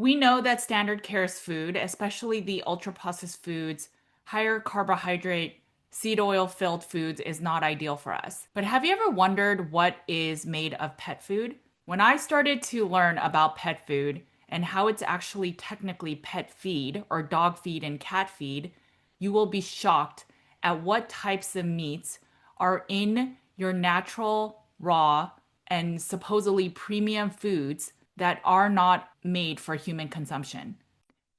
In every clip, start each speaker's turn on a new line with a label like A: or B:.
A: We know that standard care's food, especially the ultra processed foods, higher carbohydrate, seed oil filled foods, is not ideal for us. But have you ever wondered what is made of pet food? When I started to learn about pet food and how it's actually technically pet feed or dog feed and cat feed, you will be shocked at what types of meats are in your natural, raw, and supposedly premium foods that are not made for human consumption.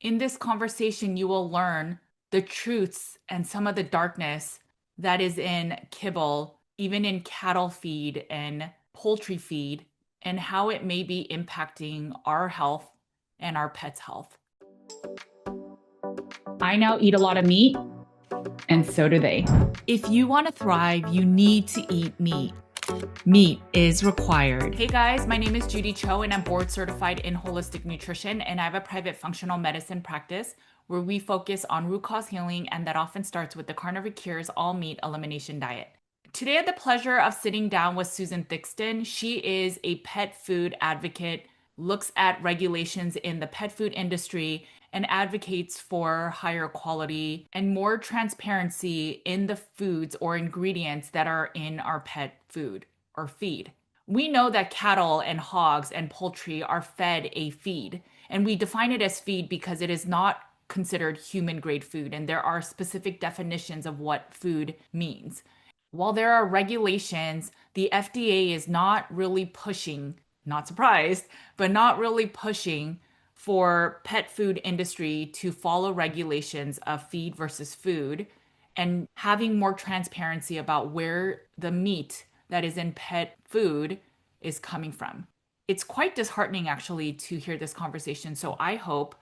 A: In this conversation, you will learn the truths and some of the darkness that is in kibble, even in cattle feed and poultry feed, and how it may be impacting our health and our pets' health. I now eat a lot of meat, and so do they. If you want to thrive, you need to eat meat. Meat is required. Hey guys, my name is Judy Cho and I'm board certified in holistic nutrition, and I have a private functional medicine practice where we focus on root cause healing, and that often starts with the Carnivore Cures all meat elimination diet. Today I had the pleasure of sitting down with Susan Thixton. She is a pet food advocate, looks at regulations in the pet food industry, and advocates for higher quality and more transparency in the foods or ingredients that are in our pet food or feed. We know that cattle and hogs and poultry are fed a feed, and we define it as feed because it is not considered human grade food, and there are specific definitions of what food means. While there are regulations, the FDA is not really pushing, not surprised, but not really pushing for pet food industry to follow regulations of feed versus food and having more transparency about where the meat that is in pet food is coming from. It's quite disheartening actually to hear this conversation. So I hope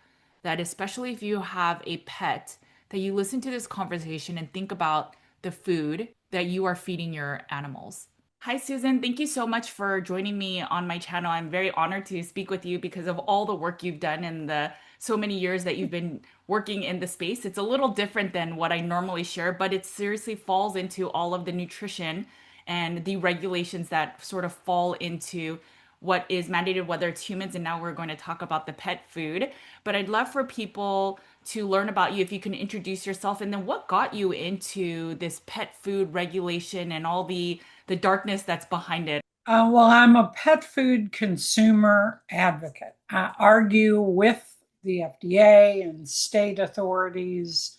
A: that especially if you have a pet, that you listen to this conversation and think about the food that you are feeding your animals. Hi, Susan. Thank you so much for joining me on my channel. I'm very honored to speak with you because of all the work you've done and the so many years that you've been working in the space. It's a little different than what I normally share, but it seriously falls into all of the nutrition and the regulations that sort of fall into what is mandated, whether it's humans, and now we're going to talk about the pet food. But I'd love for people to learn about you if you can introduce yourself, and then what got you into this pet food regulation and all the darkness that's behind it.
B: Well, I'm a pet food consumer advocate. I argue with the FDA and state authorities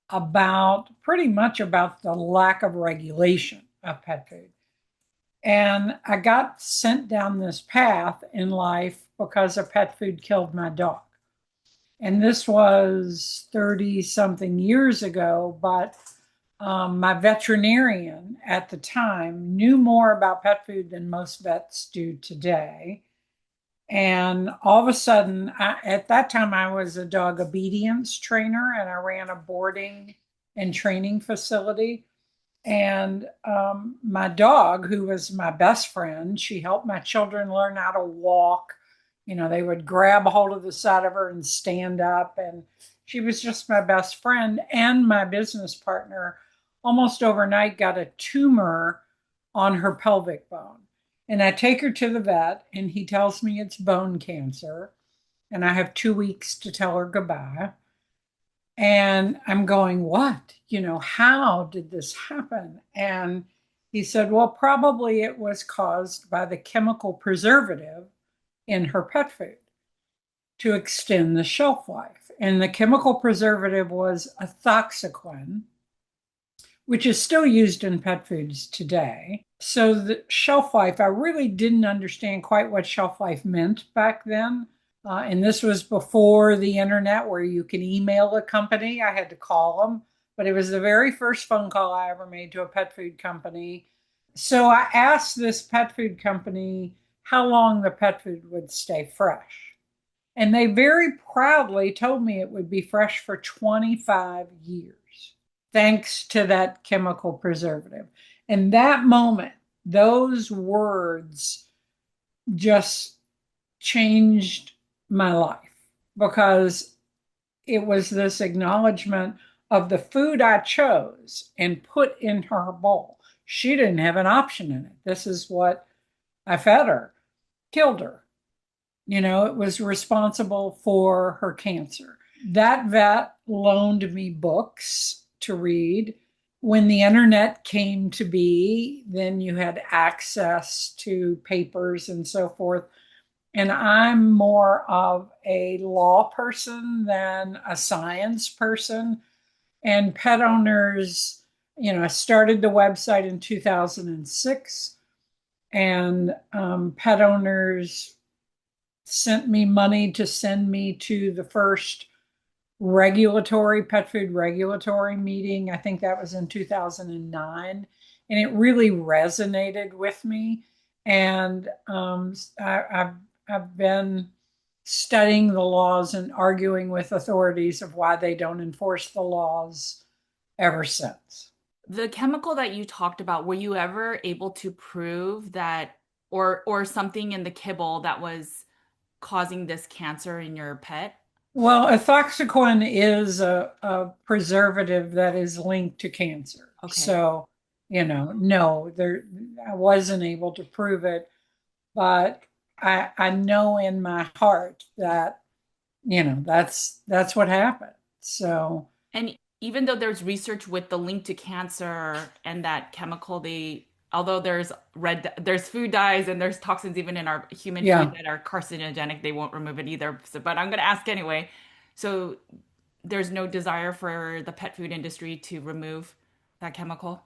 B: about pretty much about the lack of regulation of pet food. And I got sent down this path in life because a pet food killed my dog. And this was 30 something years ago, but my veterinarian at the time knew more about pet food than most vets do today. And all of a sudden, at that time, I was a dog obedience trainer and I ran a boarding and training facility. And my dog, who was my best friend, she helped my children learn how to walk. You know, they would grab a hold of the side of her and stand up. And she was just my best friend and my business partner. Almost overnight, got a tumor on her pelvic bone. And I take her to the vet, and he tells me it's bone cancer. And I have 2 weeks to tell her goodbye. And I'm going, what? You know, how did this happen? And he said, well, probably it was caused by the chemical preservative in her pet food to extend the shelf life. And the chemical preservative was a ethoxyquin, which is still used in pet foods today. So the shelf life, I really didn't understand quite what shelf life meant back then. And this was before the internet where you can email a company. I had to call them, but it was the very first phone call I ever made to a pet food company. So I asked this pet food company how long the pet food would stay fresh. And they very proudly told me it would be fresh for 25 years, thanks to that chemical preservative. And that moment, those words just changed my life because it was this acknowledgement of the food I chose and put in her bowl. She didn't have an option in it. This is what I fed her, killed her. It was responsible for her cancer. That vet loaned me books to read. When the internet came to be, then you had access to papers and so forth. And I'm more of a law person than a science person. And pet owners, I started the website in 2006, and pet owners sent me money to send me to the first pet food regulatory meeting. I think that was in 2009. And it really resonated with me. And I've been studying the laws and arguing with authorities of why they don't enforce the laws ever since.
A: The chemical that you talked about, were you ever able to prove that or something in the kibble that was causing this cancer in your pet?
B: Well, ethoxyquin is a preservative that is linked to cancer.
A: Okay.
B: So, no, I wasn't able to prove it, but I know in my heart that, that's what happened. So,
A: And even though there's research with the link to cancer and that chemical, although there's food dyes and there's toxins even in our human food
B: yeah.
A: that are carcinogenic, they won't remove it either. So, but I'm going to ask anyway. So there's no desire for the pet food industry to remove that chemical?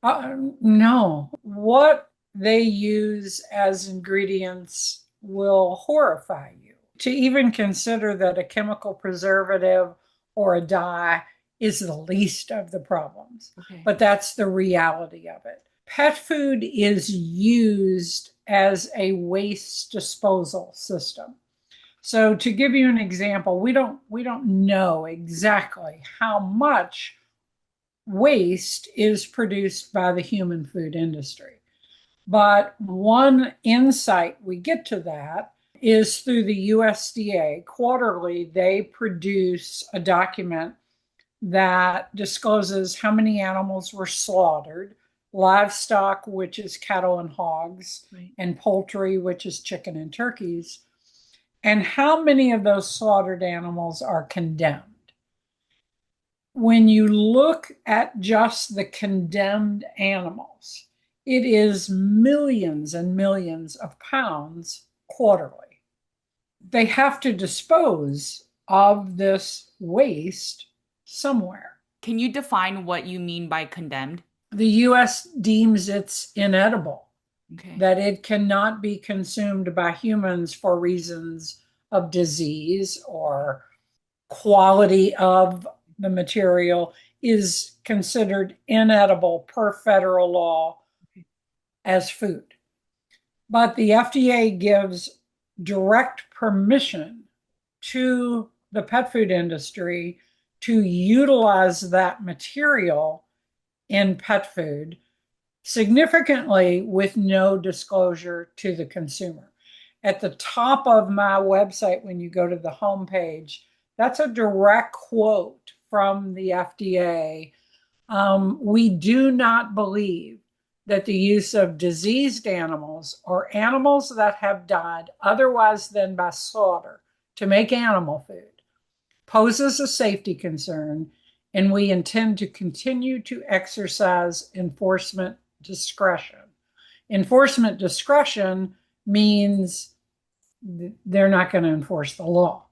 B: No, what they use as ingredients will horrify you. To even consider that a chemical preservative or a dye is the least of the problems,
A: Okay.
B: but that's the reality of it. Pet food is used as a waste disposal system. So to give you an example, we don't know exactly how much waste is produced by the human food industry. But one insight we get to that is through the USDA. Quarterly, they produce a document that discloses how many animals were slaughtered, livestock, which is cattle and hogs,
A: Right.
B: and poultry, which is chicken and turkeys, and how many of those slaughtered animals are condemned. When you look at just the condemned animals, it is millions and millions of pounds quarterly. They have to dispose of this waste somewhere.
A: Can you define what you mean by condemned?
B: The US deems it's inedible,
A: Okay.
B: that it cannot be consumed by humans for reasons of disease or quality of the material is considered inedible per federal law as food. But the FDA gives direct permission to the pet food industry to utilize that material in pet food significantly with no disclosure to the consumer. At the top of my website, when you go to the homepage, that's a direct quote from the FDA. We do not believe that the use of diseased animals or animals that have died otherwise than by slaughter to make animal food poses a safety concern, and we intend to continue to exercise enforcement discretion. Enforcement discretion means they're not going to enforce the law.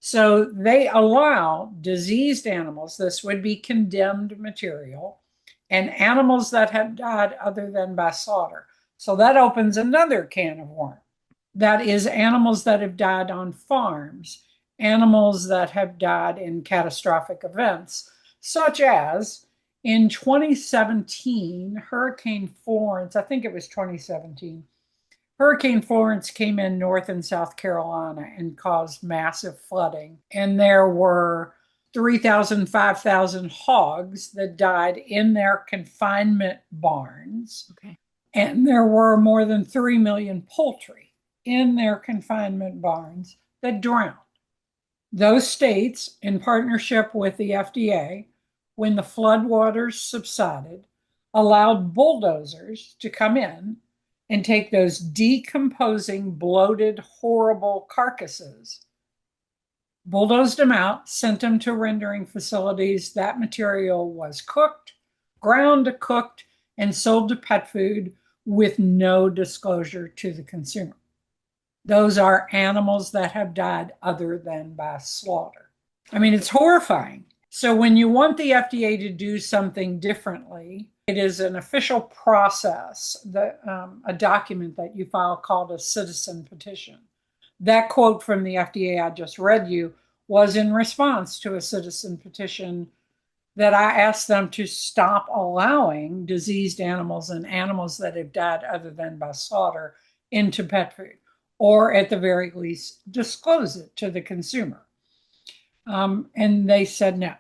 B: So they allow diseased animals, this would be condemned material, and animals that have died other than by slaughter. So that opens another can of worms. That is animals that have died on farms, animals that have died in catastrophic events, such as in 2017, Hurricane Florence, I think it was 2017, Hurricane Florence came in North and South Carolina and caused massive flooding. And there were 3,000, 5,000 hogs that died in their confinement barns.
A: Okay.
B: And there were more than 3 million poultry in their confinement barns that drowned. Those states, in partnership with the FDA, when the floodwaters subsided, allowed bulldozers to come in and take those decomposing, bloated, horrible carcasses, bulldozed them out, sent them to rendering facilities. That material was cooked, ground, cooked, and sold to pet food with no disclosure to the consumer. Those are animals that have died other than by slaughter. I mean, it's horrifying. So when you want the FDA to do something differently, it is an official process, a document that you file called a citizen petition. That quote from the FDA I just read you was in response to a citizen petition that I asked them to stop allowing diseased animals and animals that have died other than by slaughter into pet food, or at the very least, disclose it to the consumer. And they said no.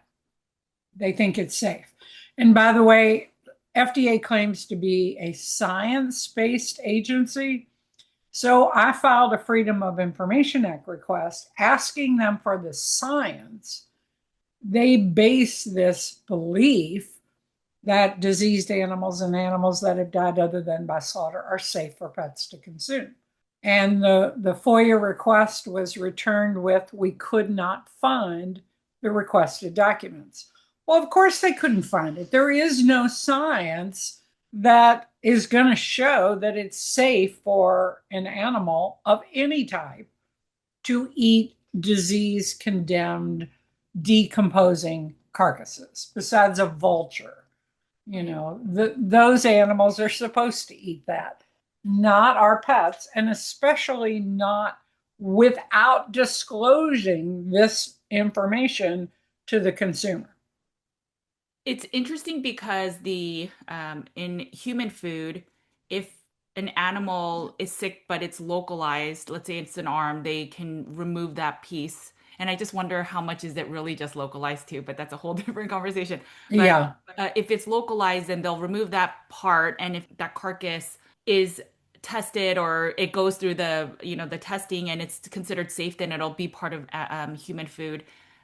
B: They think it's safe. And by the way, FDA claims to be a science-based agency. So I filed a Freedom of Information Act request asking them for the science. They base this belief that diseased animals and animals that have died other than by slaughter are safe for pets to consume. And the FOIA request was returned with, we could not find the requested documents. Well, of course they couldn't find it. There is no science that is going to show that it's safe for an animal of any type to eat disease-condemned, decomposing carcasses, besides a vulture. You know, those animals are supposed to eat that, not our pets, and especially not without disclosing this information to the consumer.
A: It's interesting because in human food, if an animal is sick but it's localized, let's say it's an arm, they can remove that piece. And I just wonder how much is it really just localized to, but that's a whole different conversation. But
B: Yeah.
A: if it's localized, then they'll remove that part. And if that carcass is tested or it goes through the testing and it's considered safe, then it'll be part of human food.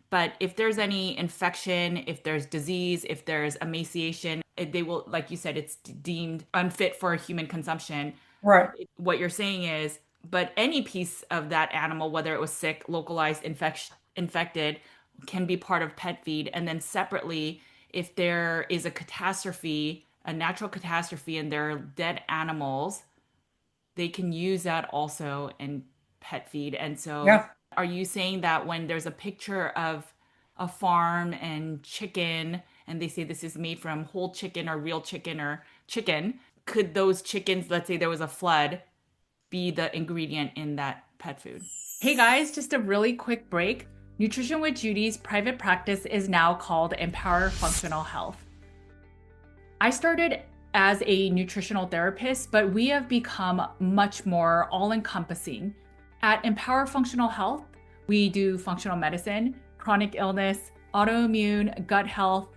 A: But if there's any infection, if there's disease, if there's emaciation, they will, like you said, it's deemed unfit for human consumption.
B: Right.
A: What you're saying is, but any piece of that animal, whether it was sick, localized, infected, can be part of pet feed. And then separately, if there is a catastrophe, a natural catastrophe, and there are dead animals, they can use that also in pet feed. And so,
B: Yeah.
A: are you saying that when there's a picture of a farm and chicken, and they say this is made from whole chicken or real chicken or chicken, could those chickens, let's say there was a flood, be the ingredient in that pet food? Hey guys, just a really quick break. Nutrition with Judy's private practice is now called Empower Functional Health. I started as a nutritional therapist, but we have become much more all-encompassing. At Empower Functional Health, we do functional medicine, chronic illness, autoimmune, gut health,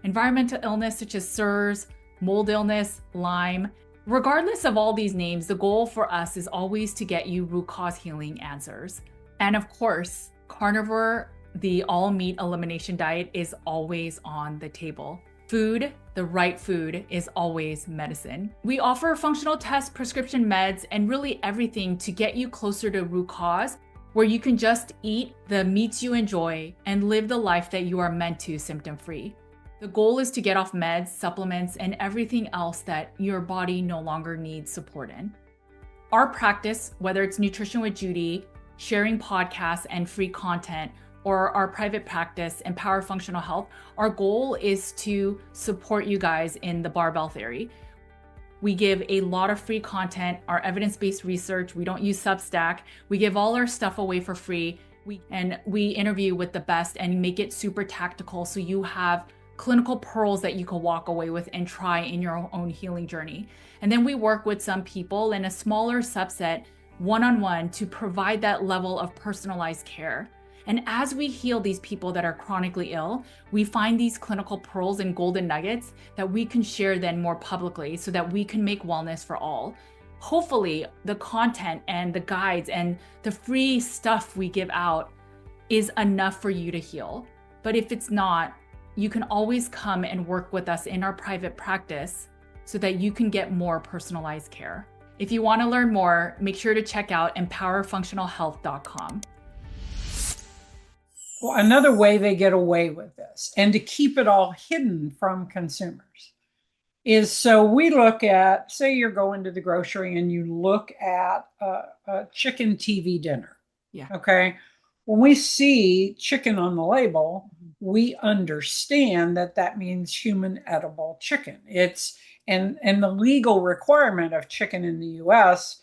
A: environmental illness such as SIRS, mold illness, Lyme. Regardless of all these names, the goal for us is always to get you root cause healing answers. And of course, carnivore, the all meat elimination diet is always on the table. Food, the right food, is always medicine. We offer functional tests, prescription meds, and really everything to get you closer to root cause, where you can just eat the meats you enjoy and live the life that you are meant to symptom-free. The goal is to get off meds, supplements, and everything else that your body no longer needs support in. Our practice, whether it's Nutrition with Judy, sharing podcasts and free content, or our private practice, Empower Functional Health, our goal is to support you guys in the barbell theory. We give a lot of free content, our evidence-based research. We don't use Substack. We give all our stuff away for free. We interview with the best and make it super tactical so you have clinical pearls that you can walk away with and try in your own healing journey. And then we work with some people in a smaller subset, one-on-one, to provide that level of personalized care. And as we heal these people that are chronically ill, we find these clinical pearls and golden nuggets that we can share then more publicly so that we can make wellness for all. Hopefully, the content and the guides and the free stuff we give out is enough for you to heal. But if it's not, you can always come and work with us in our private practice so that you can get more personalized care. If you want to learn more, make sure to check out empowerfunctionalhealth.com.
B: Well, another way they get away with this and to keep it all hidden from consumers is, so we look at, say you're going to the grocery and you look at a chicken TV dinner.
A: Yeah.
B: Okay. When we see chicken on the label, we understand that that means human edible chicken. And the legal requirement of chicken in the US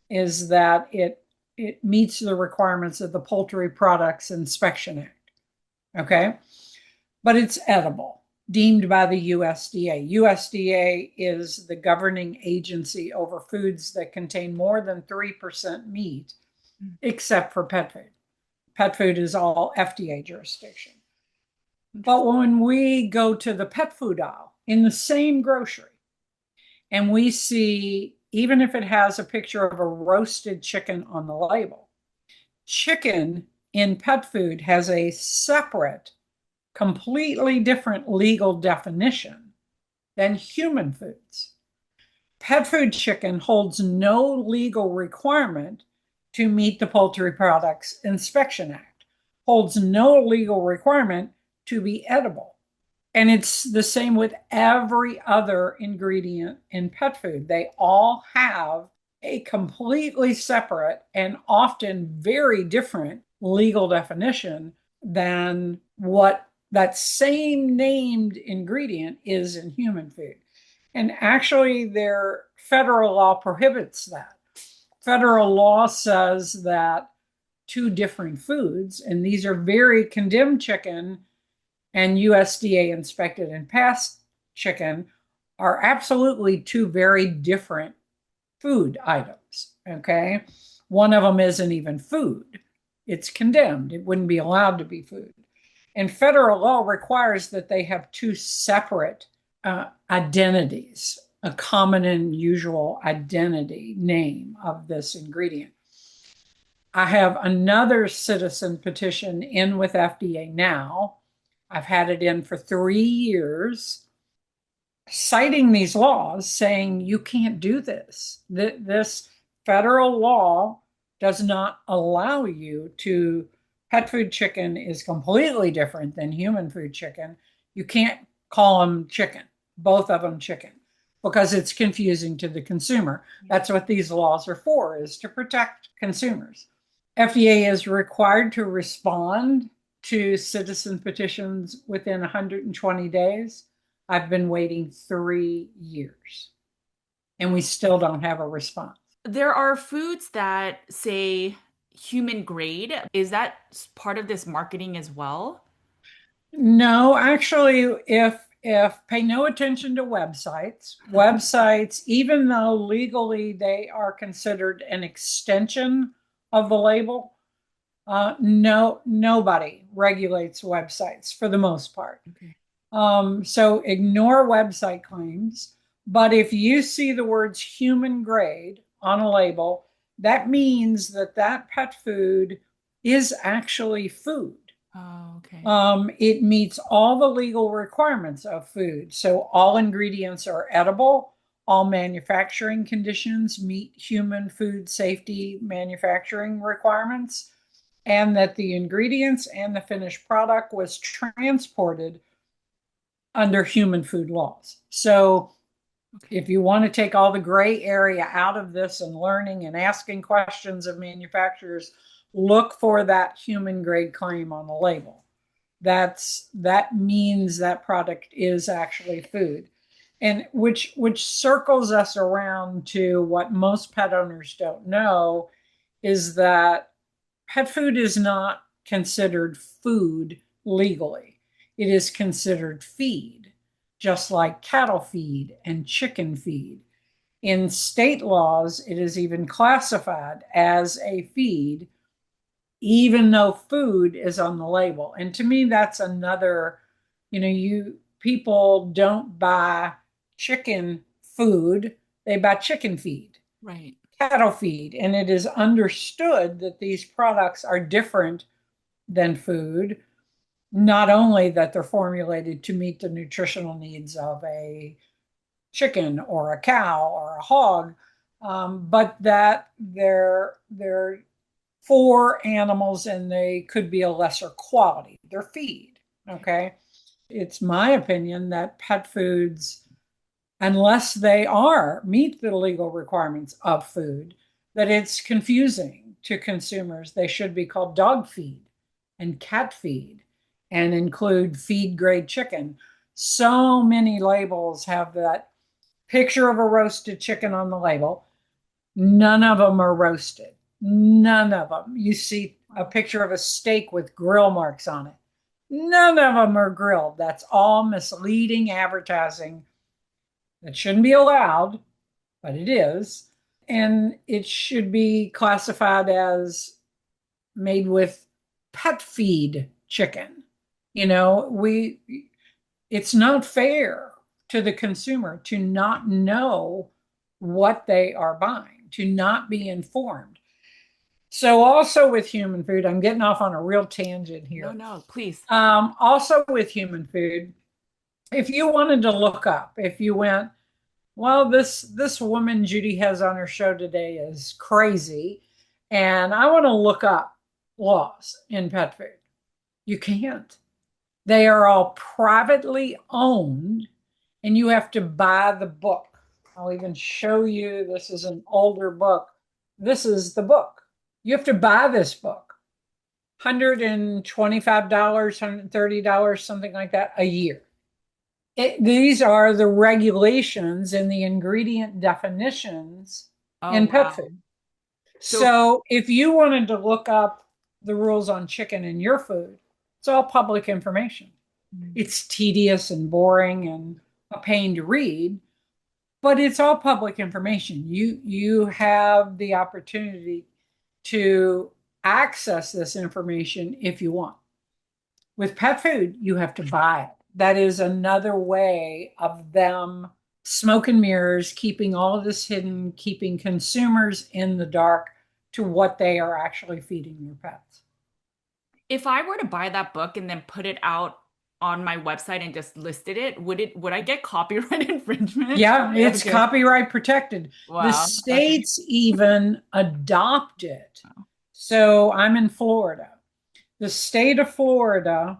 B: is that it meets the requirements of the Poultry Products Inspection Act. Okay. But it's edible, deemed by the USDA. USDA is the governing agency over foods that contain more than 3% meat, except for pet food. Pet food is all FDA jurisdiction. But when we go to the pet food aisle in the same grocery and we see, even if it has a picture of a roasted chicken on the label, chicken in pet food has a separate, completely different legal definition than human foods. Pet food chicken holds no legal requirement to meet the Poultry Products Inspection Act, holds no legal requirement to be edible. And it's the same with every other ingredient in pet food. They all have a completely separate and often very different legal definition than what that same named ingredient is in human food. And actually, their federal law prohibits that. Federal law says that two different foods, and these are very condemned chicken and USDA inspected and passed chicken, are absolutely two very different food items. Okay. One of them isn't even food. It's condemned. It wouldn't be allowed to be food. And federal law requires that they have two separate identities, a common and usual identity name of this ingredient. I have another citizen petition in with FDA now. I've had it in for 3 years, citing these laws, saying you can't do this. This federal law does not allow you to. Pet food chicken is completely different than human food chicken. You can't call them chicken, both of them chicken, because it's confusing to the consumer. That's what these laws are for, is to protect consumers. FDA is required to respond to citizen petitions within 120 days. I've been waiting 3 years, and we still don't have a response.
A: There are foods that say human grade. Is that part of this marketing as well?
B: No, actually, if pay no attention to websites, even though legally they are considered an extension of the label, nobody regulates websites for the most part.
A: Okay.
B: So ignore website claims. But if you see the words human grade on a label, that means that that pet food is actually food.
A: Oh, okay.
B: It meets all the legal requirements of food. So all ingredients are edible. All manufacturing conditions meet human food safety manufacturing requirements, and that the ingredients and the finished product was transported under human food laws. So if you want to take all the gray area out of this and learning and asking questions of manufacturers, look for that human grade claim on the label. That means that product is actually food. And which circles us around to what most pet owners don't know, is that pet food is not considered food legally. It is considered feed, just like cattle feed and chicken feed. In state laws, it is even classified as a feed, even though food is on the label. And to me, that's another, people don't buy chicken food, they buy chicken feed.
A: Right.
B: Cattle feed. And it is understood that these products are different than food, not only that they're formulated to meet the nutritional needs of a chicken or a cow or a hog, but that they're for animals and they could be a lesser quality. They're feed. Okay. It's my opinion that pet foods, unless they are meet the legal requirements of food, that it's confusing to consumers. They should be called dog feed and cat feed and include feed grade chicken. So many labels have that picture of a roasted chicken on the label. None of them are roasted. None of them. You see a picture of a steak with grill marks on it. None of them are grilled. That's all misleading advertising that shouldn't be allowed, but it is. And it should be classified as made with pet feed chicken. We it's not fair to the consumer to not know what they are buying, to not be informed. So also with human food, I'm getting off on a real tangent
A: No,
B: here.
A: no, please.
B: Also with human food, if you wanted to look up, if you went, well, this woman Judy has on her show today is crazy, and I want to look up laws in pet food. You can't. They are all privately owned, and you have to buy the book. I'll even show you. This is an older book. This is the book. You have to buy this book. $125, $130, something like that a year. These are the regulations and the ingredient definitions
A: Oh,
B: in pet
A: wow.
B: food.
A: So,
B: So if you wanted to look up the rules on chicken in your food, it's all public information. It's tedious and boring and a pain to read, but it's all public information. You have the opportunity to access this information if you want. With pet food, you have to buy it. That is another way of them smoke and mirrors, keeping all of this hidden, keeping consumers in the dark to what they are actually feeding their pets.
A: if I were to buy that book and then put it out on my website and just listed it, would I get copyright infringement?
B: Yeah, it's
A: Okay.
B: copyright protected. The
A: Wow. Okay.
B: states even adopt it. So I'm in Florida. The state of Florida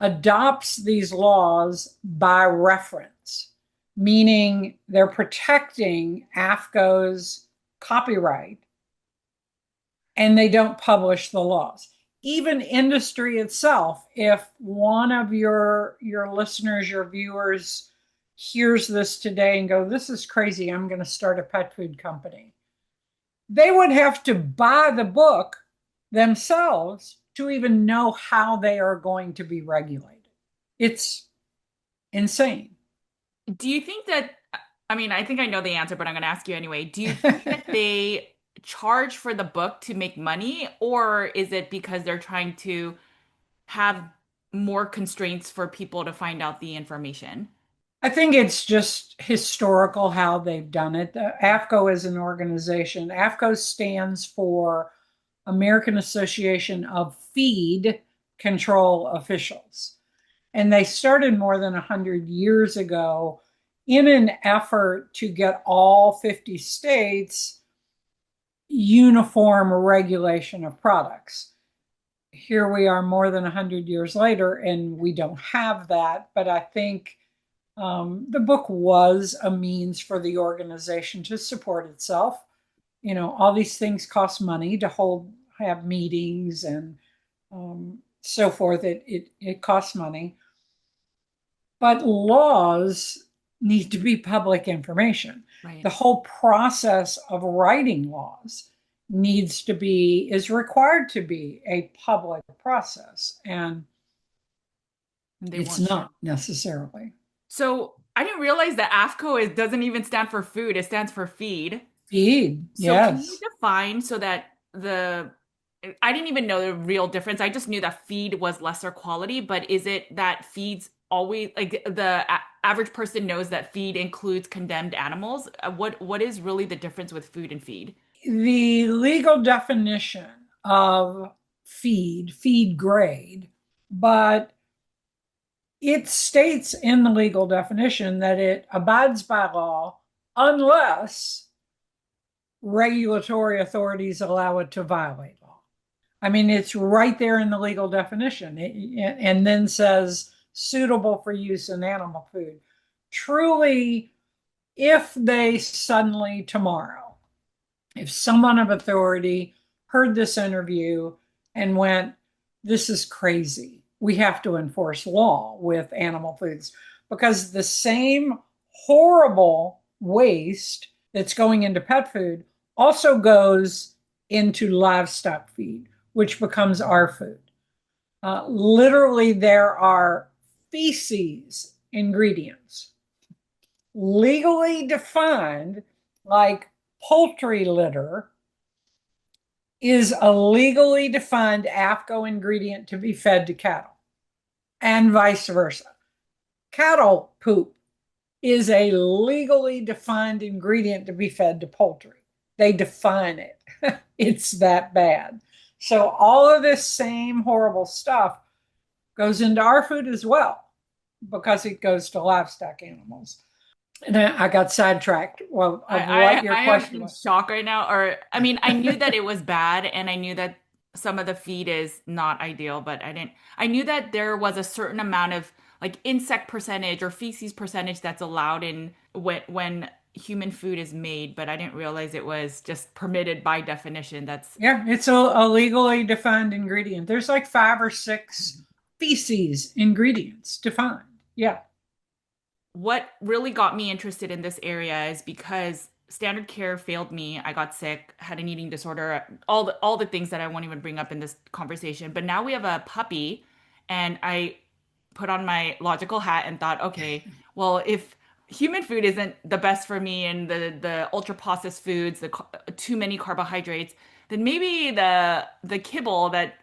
B: adopts these laws by reference, meaning they're protecting AFCO's copyright and they don't publish the laws. Even industry itself, if one of your listeners, your viewers hears this today and go, this is crazy, I'm going to start a pet food company, they would have to buy the book themselves to even know how they are going to be regulated. It's insane.
A: Do you think that, I mean, I think I know the answer, but I'm going to ask you anyway. Do you think that they charge for the book to make money, or is it because they're trying to have more constraints for people to find out the information?
B: I think it's just historical how they've done it. The AFCO is an organization. AFCO stands for American Association of Feed Control Officials. And they started more than 100 years ago in an effort to get all 50 states uniform regulation of products. Here we are more than 100 years later, and we don't have that. But I think the book was a means for the organization to support itself. All these things cost money to have meetings and so forth. It costs money. But laws need to be public information.
A: Right.
B: The whole process of writing laws is required to be a public process, and
A: And they
B: it's
A: won't share.
B: not necessarily.
A: So I didn't realize that doesn't even stand for food, it stands for feed.
B: Feed,
A: So can you
B: yes.
A: define so that I didn't even know the real difference. I just knew that feed was lesser quality, but is it that feeds always like average person knows that feed includes condemned animals? What is really the difference with food and feed?
B: The legal definition of feed grade, but it states in the legal definition that it abides by law unless regulatory authorities allow it to violate law. I mean, it's right there in the legal definition, and then says suitable for use in animal food. Truly, if they suddenly tomorrow, if someone of authority heard this interview and went, this is crazy, we have to enforce law with animal foods, because the same horrible waste that's going into pet food also goes into livestock feed, which becomes our food. Literally, there are feces ingredients legally defined, like poultry litter is a legally defined AFCO ingredient to be fed to cattle, and vice versa. Cattle poop is a legally defined ingredient to be fed to poultry. They define it. It's that bad. So all of this same horrible stuff goes into our food as well, because it goes to livestock animals. And I got sidetracked. Well, of what your
A: I am
B: question
A: in
B: was.
A: shock right now. Or, I mean, I knew that it was bad and I knew that some of the feed is not ideal, but I knew that there was a certain amount of like insect percentage or feces percentage that's allowed in when human food is made, but I didn't realize it was just permitted by definition. That's
B: Yeah, it's a legally defined ingredient. There's like 5 or 6 feces ingredients defined. Yeah.
A: what really got me interested in this area is because standard care failed me. I got sick, had an eating disorder, all the things that I won't even bring up in this conversation. But now we have a puppy, and I put on my logical hat and thought, okay, well, if human food isn't the best for me and the ultra processed foods, too many carbohydrates, then maybe the kibble that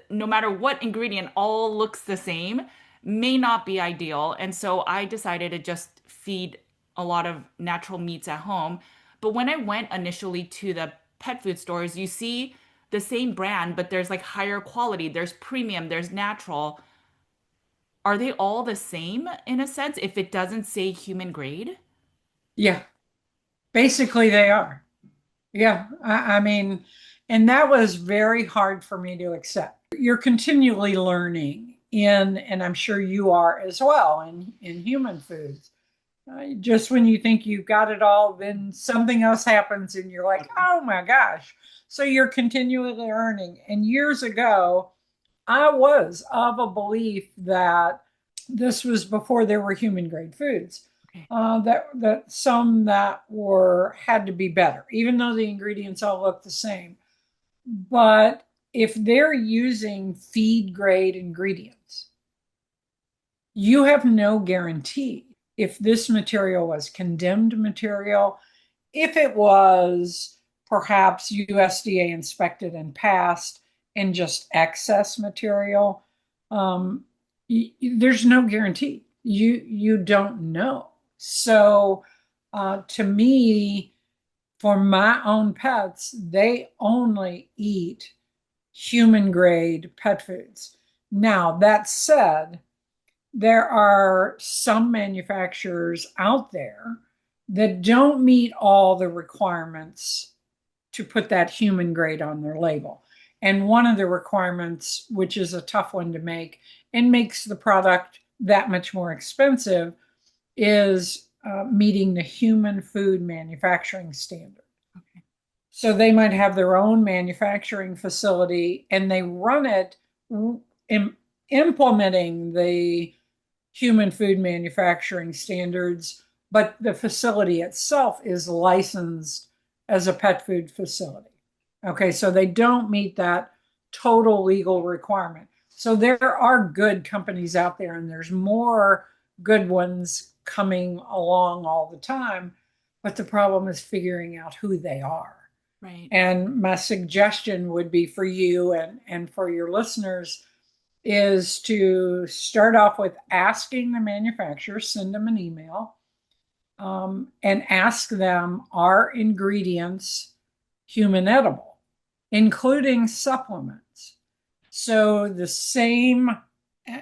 A: no matter what ingredient all looks the same may not be ideal. And so I decided to just feed a lot of natural meats at home. But when I went initially to the pet food stores, you see the same brand, but there's like higher quality, there's premium, there's natural. Are they all the same in a sense if it doesn't say human grade?
B: Yeah. Basically, they are. Yeah. I mean, and that was very hard for me to accept. You're continually learning and I'm sure you are as well, in human foods. Just when you think you've got it all, then something else happens and you're like, oh my gosh. So you're continually learning. And years ago, I was of a belief that this was before there were human grade foods.
A: Okay.
B: That some that were had to be better, even though the ingredients all look the same. But if they're using feed grade ingredients, you have no guarantee if this material was condemned material, if it was perhaps USDA inspected and passed and just excess material. There's no guarantee. You don't know. So to me, for my own pets, they only eat human grade pet foods. Now, that said, there are some manufacturers out there that don't meet all the requirements to put that human grade on their label. And one of the requirements, which is a tough one to make and makes the product that much more expensive, is meeting the human food manufacturing standard.
A: Okay.
B: So they might have their own manufacturing facility and they run it implementing the human food manufacturing standards, but the facility itself is licensed as a pet food facility. Okay, so they don't meet that total legal requirement. So there are good companies out there, and there's more good ones coming along all the time. But the problem is figuring out who they are.
A: Right.
B: And my suggestion would be for you and for your listeners is to start off with asking the manufacturer, send them an email, and ask them, are ingredients human edible, including supplements? So the same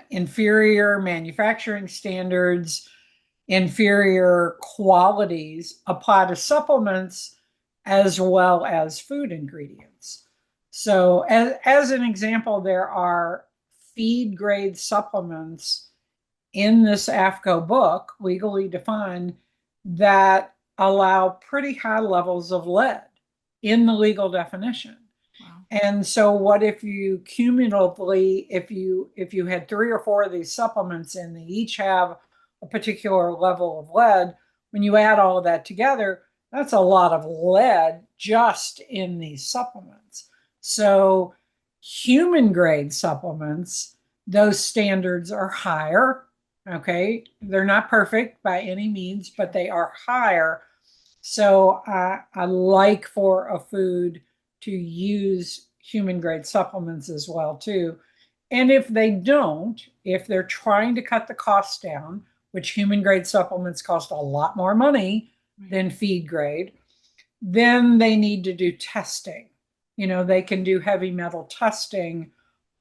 B: inferior manufacturing standards, inferior qualities apply to supplements as well as food ingredients. So, as an example, there are feed grade supplements in this AFCO book, legally defined, that allow pretty high levels of lead in the legal definition.
A: Wow.
B: And so what if you cumulatively, if you had three or four of these supplements and they each have a particular level of lead, when you add all of that together, that's a lot of lead just in these supplements. So human grade supplements, those standards are higher. Okay. They're not perfect by any means, but they are higher. So I like for a food to use human grade supplements as well too. And if they don't, if they're trying to cut the costs down, which human grade supplements cost a lot more money than feed grade, then they need to do testing. They can do heavy metal testing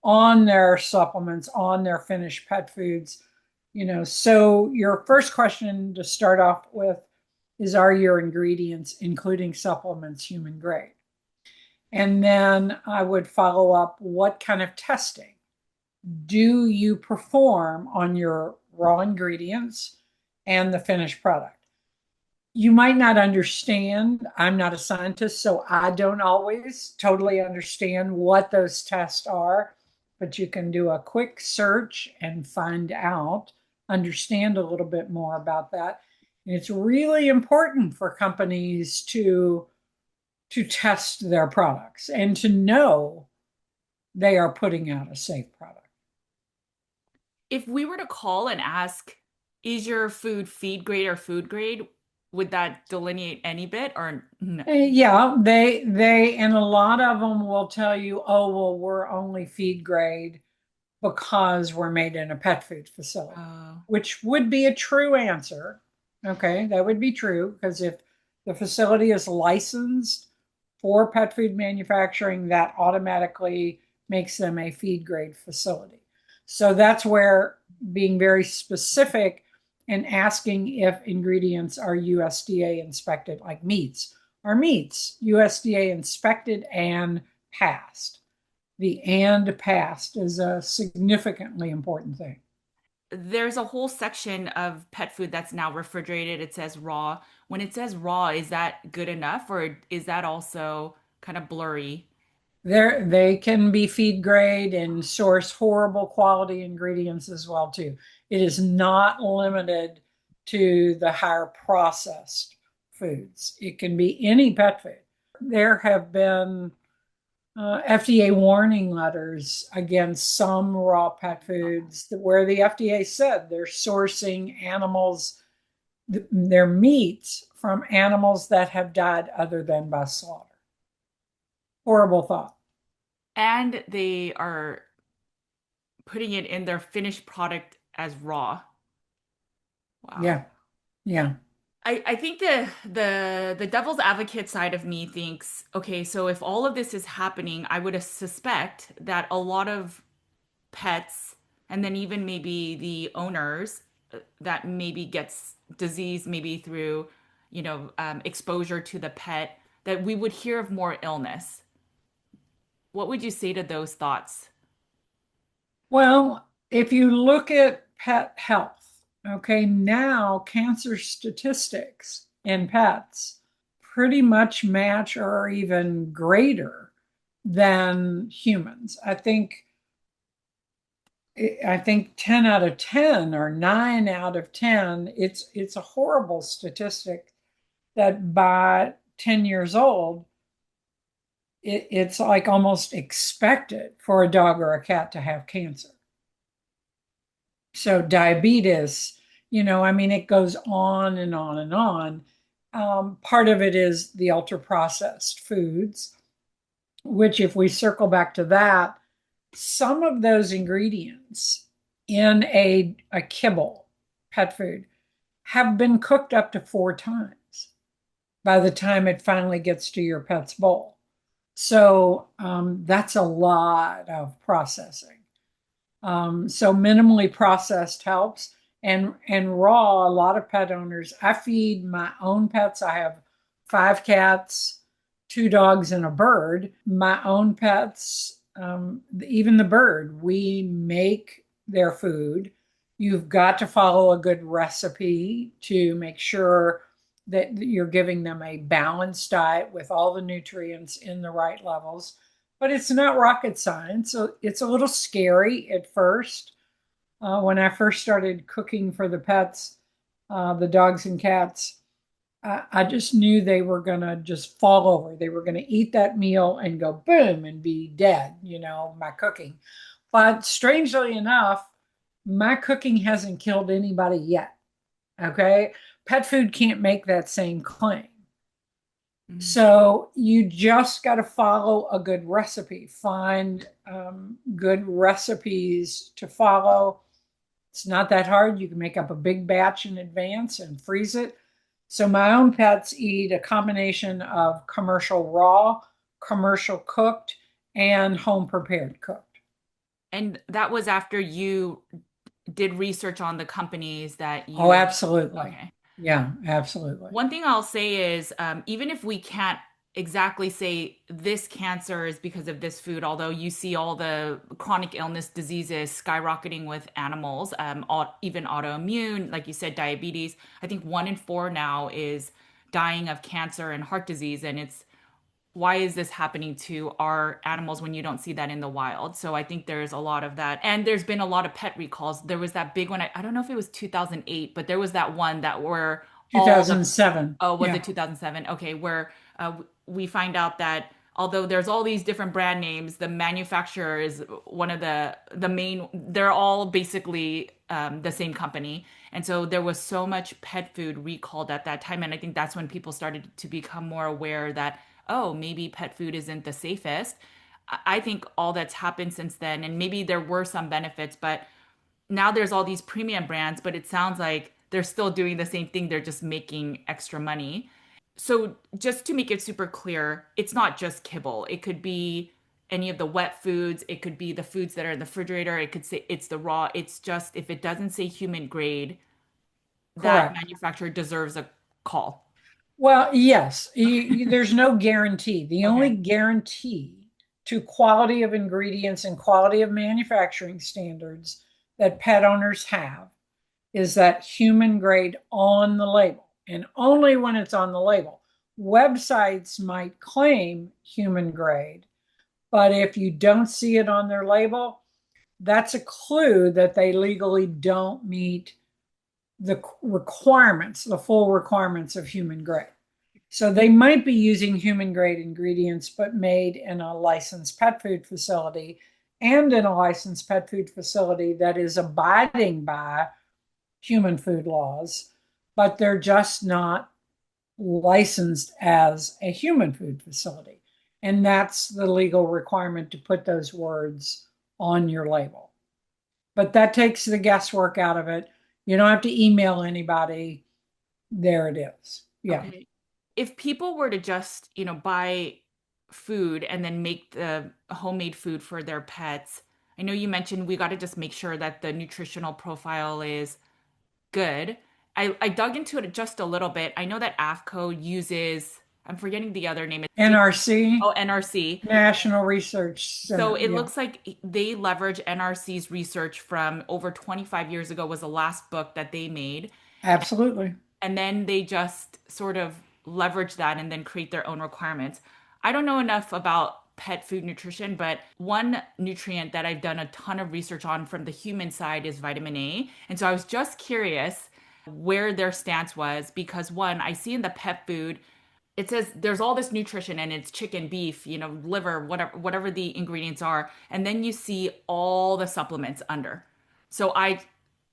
B: on their supplements, on their finished pet foods. So your first question to start off with is, are your ingredients, including supplements, human grade? And then I would follow up, what kind of testing do you perform on your raw ingredients and the finished product? You might not understand. I'm not a scientist, so I don't always totally understand what those tests are, but you can do a quick search and find out, understand a little bit more about that. And it's really important for companies to test their products and to know they are putting out a safe product.
A: If we were to call and ask, is your food feed grade or food grade, would that delineate any bit or no?
B: Yeah, they and a lot of them will tell you, oh, well, we're only feed grade because we're made in a pet food facility,
A: Oh,
B: which would be a true answer. Okay, that would be true because if the facility is licensed for pet food manufacturing, that automatically makes them a feed grade facility. So that's where being very specific and asking if ingredients are USDA inspected, like meats. Are meats USDA inspected and passed? The and passed is a significantly important thing.
A: there's a whole section of pet food that's now refrigerated. It says raw. When it says raw, is that good enough or is that also kind of blurry?
B: They can be feed grade and source horrible quality ingredients as well too. It is not limited to the higher processed foods. It can be any pet food. There have been FDA warning letters against some raw pet foods where the FDA said they're sourcing animals, their meats from animals that have died other than by slaughter. Horrible thought.
A: And they are putting it in their finished product as raw. Wow.
B: Yeah. Yeah.
A: I think the devil's advocate side of me thinks, okay, so if all of this is happening, I would suspect that a lot of pets and then even maybe the owners that maybe gets disease maybe through, exposure to the pet, that we would hear of more illness. What would you say to those thoughts?
B: Well, if you look at pet health, okay, now cancer statistics in pets pretty much match or even greater than humans. I think 10 out of 10 or 9 out of 10, it's a horrible statistic that by 10 years old, it's like almost expected for a dog or a cat to have cancer. So diabetes, I mean, it goes on and on and on. Part of it is the ultra processed foods, which, if we circle back to that, some of those ingredients in a kibble pet food have been cooked up to 4 times by the time it finally gets to your pet's bowl. So that's a lot of processing. So minimally processed helps. And raw, a lot of pet owners, I feed my own pets. I have 5 cats. two dogs and a bird. My own pets, even the bird, we make their food. You've got to follow a good recipe to make sure that you're giving them a balanced diet with all the nutrients in the right levels. But it's not rocket science. So it's a little scary at first. When I first started cooking for the pets, the dogs and cats, I just knew they were going to just fall over. They were going to eat that meal and go boom and be dead, my cooking. But strangely enough, my cooking hasn't killed anybody yet. Okay. Pet food can't make that same claim.
A: Mhm.
B: So you just got to follow a good recipe, find good recipes to follow. It's not that hard. You can make up a big batch in advance and freeze it. So my own pets eat a combination of commercial raw, commercial cooked, and home prepared cooked.
A: And that was after you did research on the companies that
B: Oh,
A: you,
B: absolutely.
A: okay.
B: Yeah, absolutely.
A: One thing I'll say is even if we can't exactly say this cancer is because of this food, although you see all the chronic illness diseases skyrocketing with animals, even autoimmune, like you said, diabetes. I think 1 in 4 now is dying of cancer and heart disease. And it's why is this happening to our animals when you don't see that in the wild? So I think there's a lot of that. And there's been a lot of pet recalls. There was that big one, I don't know if it was 2008, but there was that one that were all the,
B: 2007.
A: oh, was it
B: Yeah,
A: 2007? Okay, where we find out that although there's all these different brand names, the manufacturer is one of the main, they're all basically the same company. And so there was so much pet food recalled at that time. And I think that's when people started to become more aware that, oh, maybe pet food isn't the safest. I think all that's happened since then, and maybe there were some benefits, but now there's all these premium brands, but it sounds like they're still doing the same thing. They're just making extra money. So just to make it super clear, it's not just kibble. It could be any of the wet foods. It could be the foods that are in the refrigerator. It could say it's the raw. It's just if it doesn't say human grade, that
B: correct.
A: manufacturer deserves a call.
B: Well, yes, there's no guarantee. The only
A: Okay.
B: guarantee to quality of ingredients and quality of manufacturing standards that pet owners have is that human grade on the label, and only when it's on the label. Websites might claim human grade, but if you don't see it on their label, that's a clue that they legally don't meet the requirements, the full requirements of human grade. So they might be using human grade ingredients, but made in a licensed pet food facility and in a licensed pet food facility that is abiding by human food laws, but they're just not licensed as a human food facility. And that's the legal requirement to put those words on your label. But that takes the guesswork out of it. You don't have to email anybody. There it is. Yeah.
A: Okay. If people were to just, buy food and then make the homemade food for their pets, I know you mentioned we got to just make sure that the nutritional profile is good. I dug into it just a little bit. I know that AFCO uses, I'm forgetting the other name.
B: NRC,
A: Oh, NRC.
B: National Research
A: So
B: Center.
A: it
B: Yeah,
A: looks like they leverage NRC's research from over 25 years ago was the last book that they made.
B: absolutely.
A: And then they just sort of leverage that and then create their own requirements. I don't know enough about pet food nutrition, but one nutrient that I've done a ton of research on from the human side is vitamin A. And so I was just curious where their stance was because one, I see in the pet food it says there's all this nutrition and it's chicken, beef, liver, whatever the ingredients are, and then you see all the supplements under. So I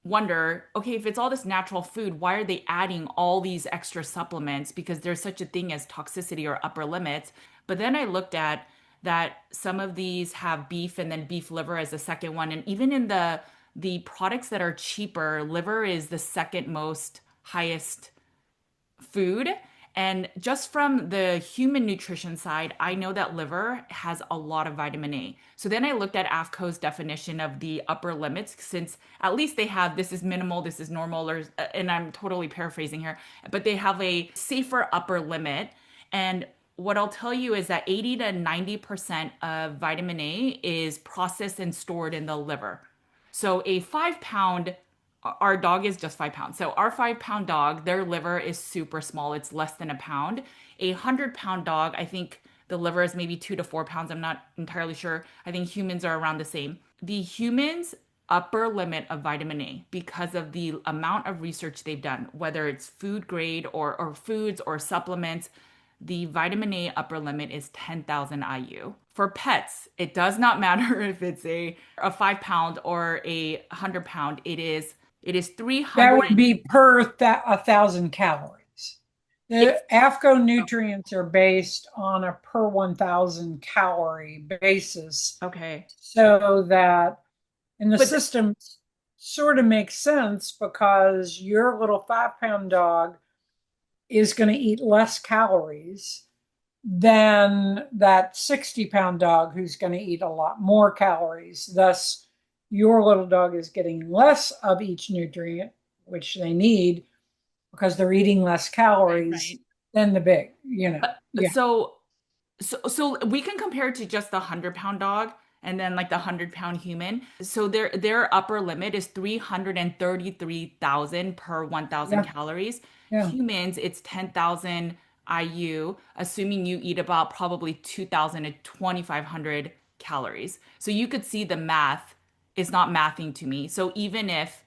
A: wonder, okay, if it's all this natural food, why are they adding all these extra supplements? Because there's such a thing as toxicity or upper limits. But then I looked at that some of these have beef and then beef liver as the second one, and even in the products that are cheaper, liver is the second most highest food. And just from the human nutrition side, I know that liver has a lot of vitamin A. So then I looked at AFCO's definition of the upper limits, since at least they have this is minimal, this is normal, or, and I'm totally paraphrasing here, but they have a safer upper limit. And what I'll tell you is that 80 to 90% of vitamin A is processed and stored in the liver. So a 5 pound, our dog is just 5 pounds. So our 5 pound dog, their liver is super small. It's less than a pound. A 100 pound dog, I think the liver is maybe 2 to 4 pounds. I'm not entirely sure. I think humans are around the same. The humans upper limit of vitamin A because of the amount of research they've done, whether it's food grade or foods or supplements. The vitamin A upper limit is 10,000 IU. For pets, it does not matter if it's a 5 pound or a 100 pound. It is
B: That
A: 300.
B: would be per 1,000 calories.
A: It's
B: The AFCO nutrients are based on a per 1,000 calorie basis,
A: okay.
B: so that in the
A: But
B: system sort of makes sense because your little 5 pound dog is going to eat less calories than that 60 pound dog who's going to eat a lot more calories. Thus, your little dog is getting less of each nutrient, which they need because they're eating less
A: right,
B: calories
A: right.
B: than the big, Yeah.
A: So so we can compare it to just the 100 pound dog and then like the 100 pound human. So their upper limit is 333,000 per 1,000
B: Yeah.
A: calories.
B: Yeah.
A: Humans, it's 10,000 IU, assuming you eat about probably 2,000 to 2,500 calories. So you could see the math is not mathing to me. So even if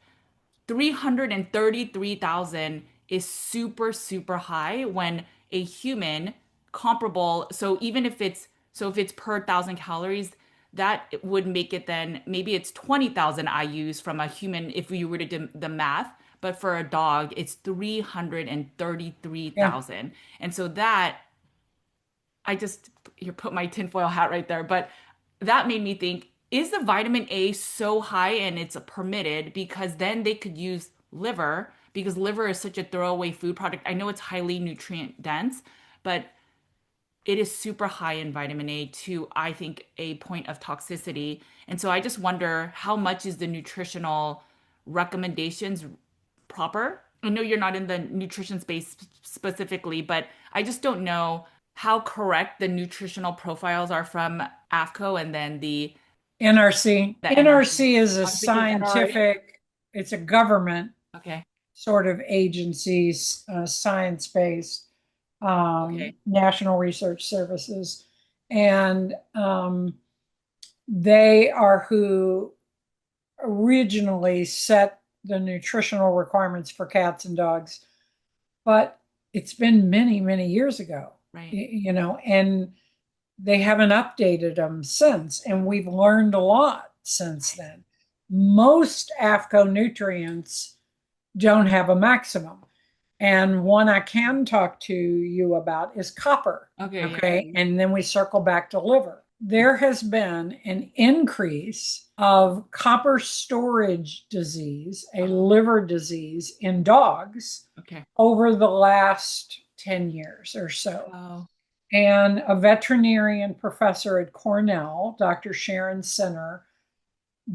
A: 333,000 is super, super high when a human comparable. So even if it's per 1,000 calories, that would make it then maybe it's 20,000 IUs from a human if we were to do the math. But for a dog, it's
B: Yeah.
A: 333,000. And so that I just you put my tinfoil hat right there, but that made me think, is the vitamin A so high and it's permitted because then they could use liver because liver is such a throwaway food product. I know it's highly nutrient dense, but it is super high in vitamin A to, I think, a point of toxicity. And so I just wonder how much is the nutritional recommendations proper? I know you're not in the nutrition space specifically, but I just don't know how correct the nutritional profiles are from AFCO and then
B: NRC.
A: the NRC.
B: NRC is a
A: I was thinking NRA.
B: scientific, it's a government
A: Okay.
B: sort of agencies, science based,
A: Okay.
B: National Research Services. And they are who originally set the nutritional requirements for cats and dogs. But it's been many, many years ago,
A: Right.
B: and they haven't updated them since. And we've learned a lot since then. Most AFCO nutrients don't have a maximum. And one I can talk to you about is copper.
A: Okay. Yeah.
B: Okay. And then we circle back to liver. There has been an increase of copper storage disease, a liver disease in dogs
A: Okay.
B: over the last 10 years or so.
A: Oh.
B: And a veterinarian professor at Cornell, Dr. Sharon Sinner,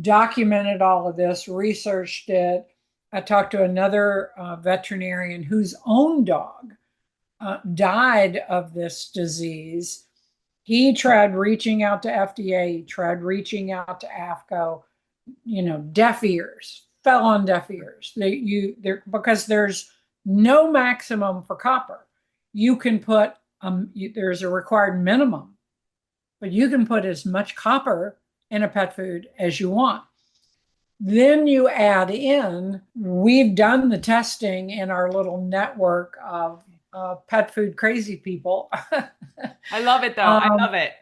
B: documented all of this, researched it. I talked to another veterinarian whose own dog died of this disease. He tried reaching out to FDA, tried reaching out to AFCO, deaf ears, fell on deaf ears. Because there's no maximum for copper. You can put, there's a required minimum, but you can put as much copper in a pet food as you want. Then you add in, we've done the testing in our little network of pet food crazy people.
A: I love it though. I
B: um,
A: love it.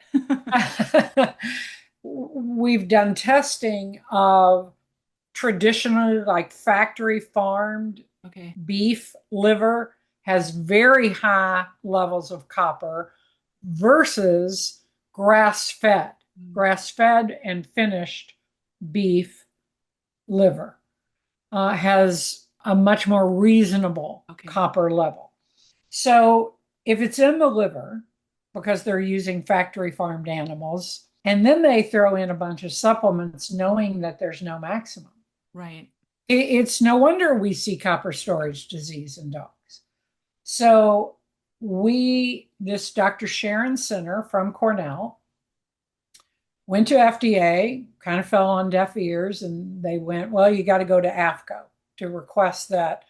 B: we've done testing of traditionally like factory farmed
A: Okay.
B: beef liver has very high levels of copper versus grass fed and finished beef liver has a much more reasonable
A: Okay.
B: copper level. So if it's in the liver, because they're using factory farmed animals, and then they throw in a bunch of supplements knowing that there's no maximum,
A: Right.
B: it's no wonder we see copper storage disease in dogs. So This Dr. Sharon Center from Cornell went to FDA, kind of fell on deaf ears, and they went, well, you got to go to AFCO to request that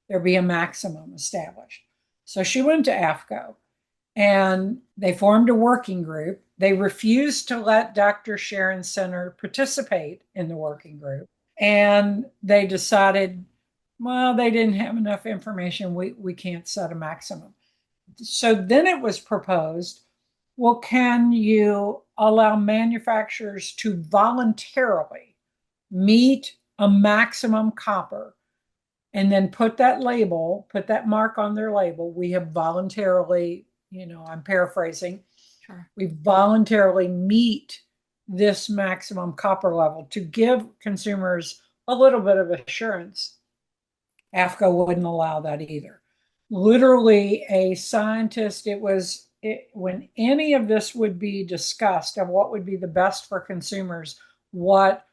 B: there be a maximum established. So she went to AFCO and they formed a working group. They refused to let Dr. Sharon Center participate in the working group. And they decided, well, they didn't have enough information. We can't set a maximum. So then it was proposed, well, can you allow manufacturers to voluntarily meet a maximum copper and then put that label, put that mark on their label? We have voluntarily, I'm paraphrasing,
A: Sure.
B: we voluntarily meet this maximum copper level to give consumers a little bit of assurance. AFCO wouldn't allow that either. Literally, a scientist, when any of this would be discussed of what would be the best for consumers, what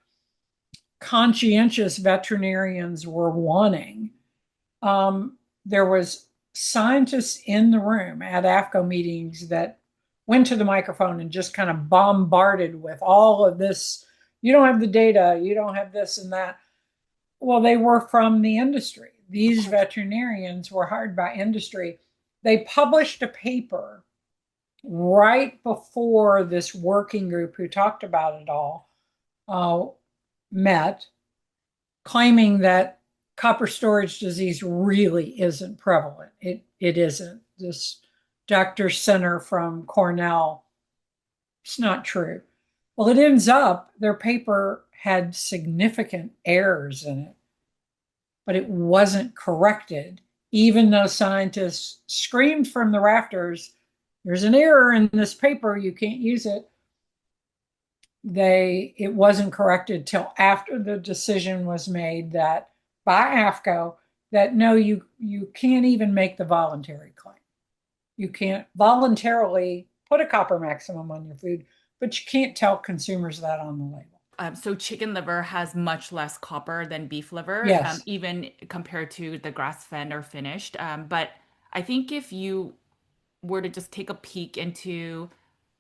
B: conscientious veterinarians were wanting, there was scientists in the room at AFCO meetings that went to the microphone and just kind of bombarded with all of this. You don't have the data, you don't have this and that. Well, they were from the industry. These veterinarians were hired by industry. They published a paper right before this working group who talked about it all met, claiming that copper storage disease really isn't prevalent. It isn't. This Dr. Center from Cornell, it's not true. Well, it ends up their paper had significant errors in it, but it wasn't corrected, even though scientists screamed from the rafters, there's an error in this paper, you can't use it. It wasn't corrected till after the decision was made that by AFCO that no, you can't even make the voluntary claim. You can't voluntarily put a copper maximum on your food, but you can't tell consumers that on the label.
A: So chicken liver has much less copper than beef liver,
B: Yes.
A: even compared to the grass-fed or finished. But I think if you were to just take a peek into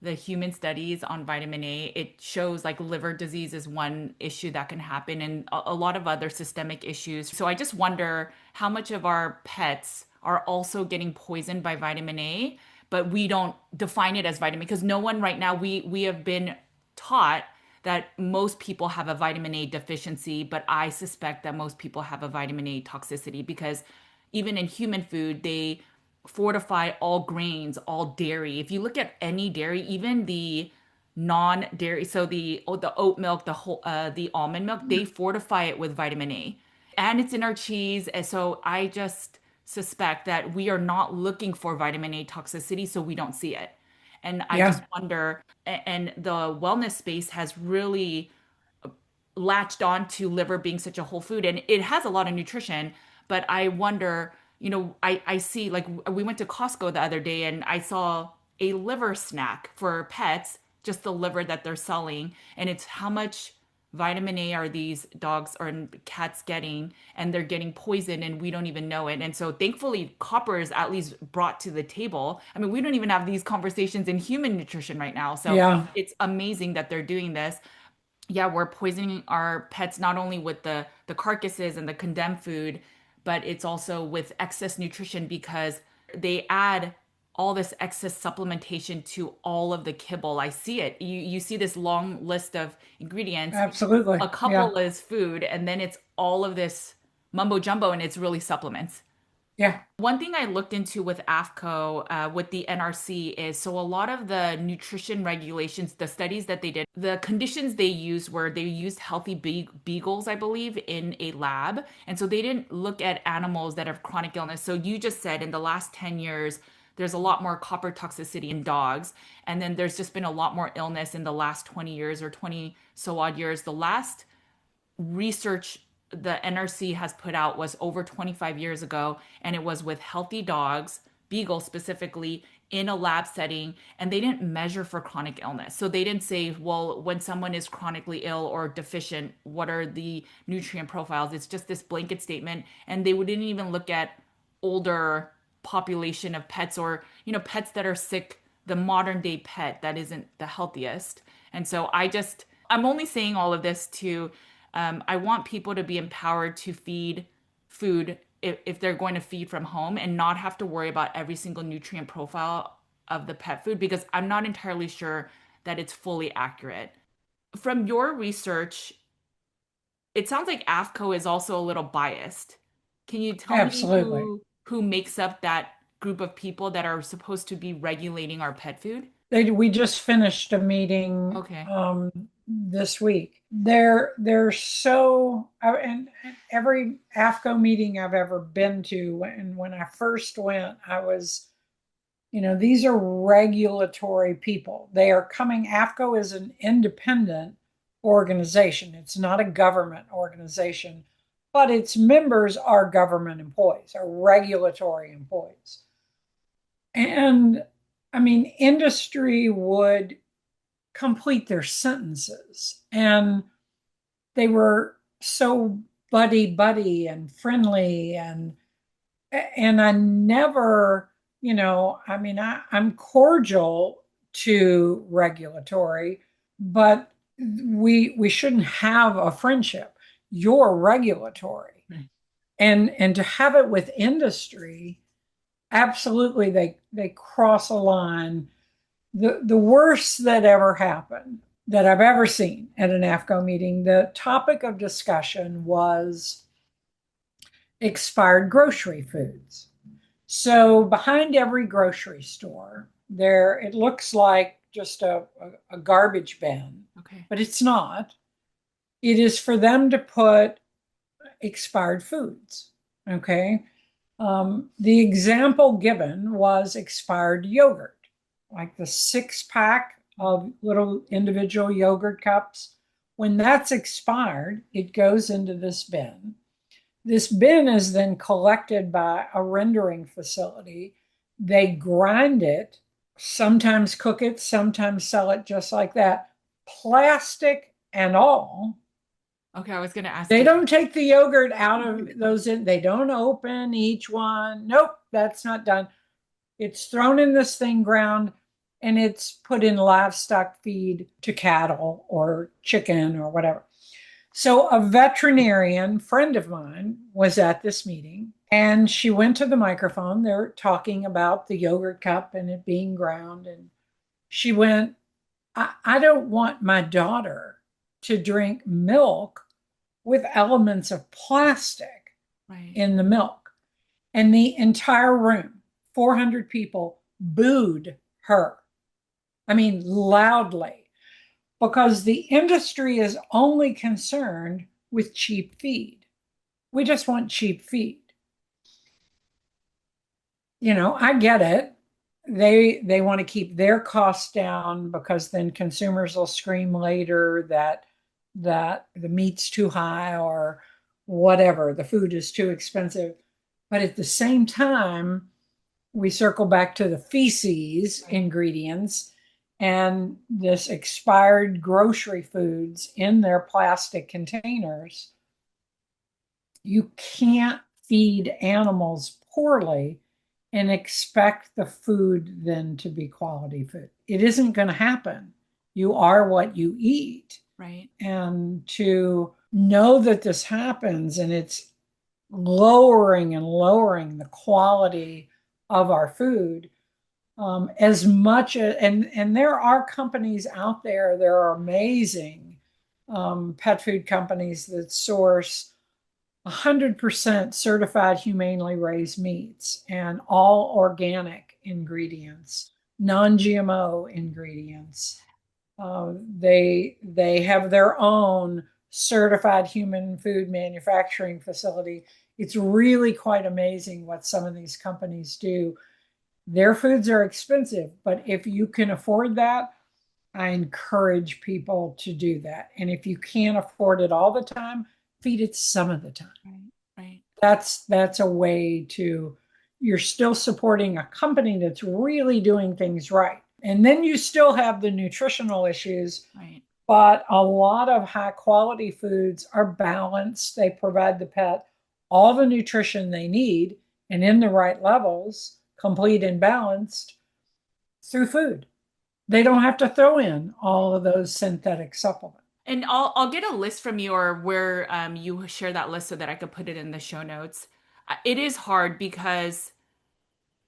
A: the human studies on vitamin A, it shows like liver disease is one issue that can happen and a lot of other systemic issues. So I just wonder how much of our pets are also getting poisoned by vitamin A, but we don't define it as vitamin because no one right now, we have been taught that most people have a vitamin A deficiency, but I suspect that most people have a vitamin A toxicity because even in human food, they fortify all grains, all dairy. If you look at any dairy, even the non-dairy, so the oat milk, the almond milk, they fortify it with vitamin A, and it's in our cheese. And so I just suspect that we are not looking for vitamin A toxicity, so we don't see it. And I just
B: Yeah.
A: wonder, and the wellness space has really latched on to liver being such a whole food and it has a lot of nutrition, but I wonder, I see like we went to Costco the other day and I saw a liver snack for pets, just the liver that they're selling, and it's how much vitamin A are these dogs or cats getting, and they're getting poisoned and we don't even know it. And so thankfully copper is at least brought to the table. I mean, we don't even have these conversations in human nutrition right now. So
B: Yeah.
A: it's amazing that they're doing this. Yeah, we're poisoning our pets not only with the carcasses and the condemned food, but it's also with excess nutrition because they add all this excess supplementation to all of the kibble. I see it. You see this long list of ingredients.
B: Absolutely.
A: A
B: Yeah.
A: couple is food, and then it's all of this mumbo jumbo, and it's really supplements.
B: Yeah.
A: One thing I looked into with AFCO, with the NRC, is so a lot of the nutrition regulations, the studies that they did, the conditions they used were they used healthy beagles, I believe, in a lab. And so they didn't look at animals that have chronic illness. So you just said in the last 10 years, there's a lot more copper toxicity in dogs. And then there's just been a lot more illness in the last 20 years or 20 so odd years. The last research the NRC has put out was over 25 years ago, and it was with healthy dogs, beagles specifically, in a lab setting, and they didn't measure for chronic illness. So they didn't say, well, when someone is chronically ill or deficient, what are the nutrient profiles? It's just this blanket statement, and they didn't even look at older population of pets, or, pets that are sick, the modern day pet that isn't the healthiest. And so I'm only saying all of this to, I want people to be empowered to feed food if they're going to feed from home, and not have to worry about every single nutrient profile of the pet food, because I'm not entirely sure that it's fully accurate. From your research, it sounds like AFCO is also a little biased. Can you tell me
B: Absolutely.
A: who makes up that group of people that are supposed to be regulating our pet food?
B: We just finished a meeting
A: Okay.
B: this week. They're so and every AFCO meeting I've ever been to, and when I first went, I was, these are regulatory people. They are coming. AFCO is an independent organization. It's not a government organization, but its members are government employees, are regulatory employees. And I mean, industry would complete their sentences, and they were so buddy buddy and friendly, and I never, I mean, I'm cordial to regulatory, but we shouldn't have a friendship. You're regulatory.
A: Right.
B: And to have it with industry, absolutely, they cross a line. The worst that ever happened that I've ever seen at an AFCO meeting, the topic of discussion was expired grocery foods. So behind every grocery store, there it looks like just a garbage bin,
A: Okay.
B: but it's not. It is for them to put expired foods. Okay. The example given was expired yogurt, like the 6 pack of little individual yogurt cups. When that's expired, it goes into this bin. This bin is then collected by a rendering facility. They grind it, sometimes cook it, sometimes sell it just like that, plastic and all.
A: Okay, I was going to ask
B: They
A: you.
B: don't take the yogurt out of those in, they don't open each one. Nope, that's not done. It's thrown in this thing ground, and it's put in livestock feed to cattle or chicken or whatever. So a veterinarian friend of mine was at this meeting, and she went to the microphone. They're talking about the yogurt cup and it being ground. And she went, I don't want my daughter to drink milk with elements of plastic
A: Right.
B: in the milk. And the entire room, 400 people, booed her. I mean, loudly, because the industry is only concerned with cheap feed. We just want cheap feed. I get it. They want to keep their costs down, because then consumers will scream later that the meat's too high or whatever, the food is too expensive. But at the same time, we circle back to the feces ingredients and this expired grocery foods in their plastic containers. You can't feed animals poorly and expect the food then to be quality food. It isn't going to happen. You are what you eat.
A: Right.
B: And to know that this happens, and it's lowering and lowering the quality of our food, as much as, and there are companies out there, there are amazing pet food companies that source 100% certified humanely raised meats and all organic ingredients, non-GMO ingredients. They have their own certified human food manufacturing facility. It's really quite amazing what some of these companies do. Their foods are expensive, but if you can afford that, I encourage people to do that. And if you can't afford it all the time, feed it some of the time.
A: Right. Right.
B: That's a way to, you're still supporting a company that's really doing things right. And then you still have the nutritional issues.
A: Right.
B: But a lot of high quality foods are balanced. They provide the pet all the nutrition they need, and in the right levels, complete and balanced through food. They don't have to throw in all of those synthetic supplements.
A: And I'll get a list from you or where you share that list so that I could put it in the show notes. It is hard because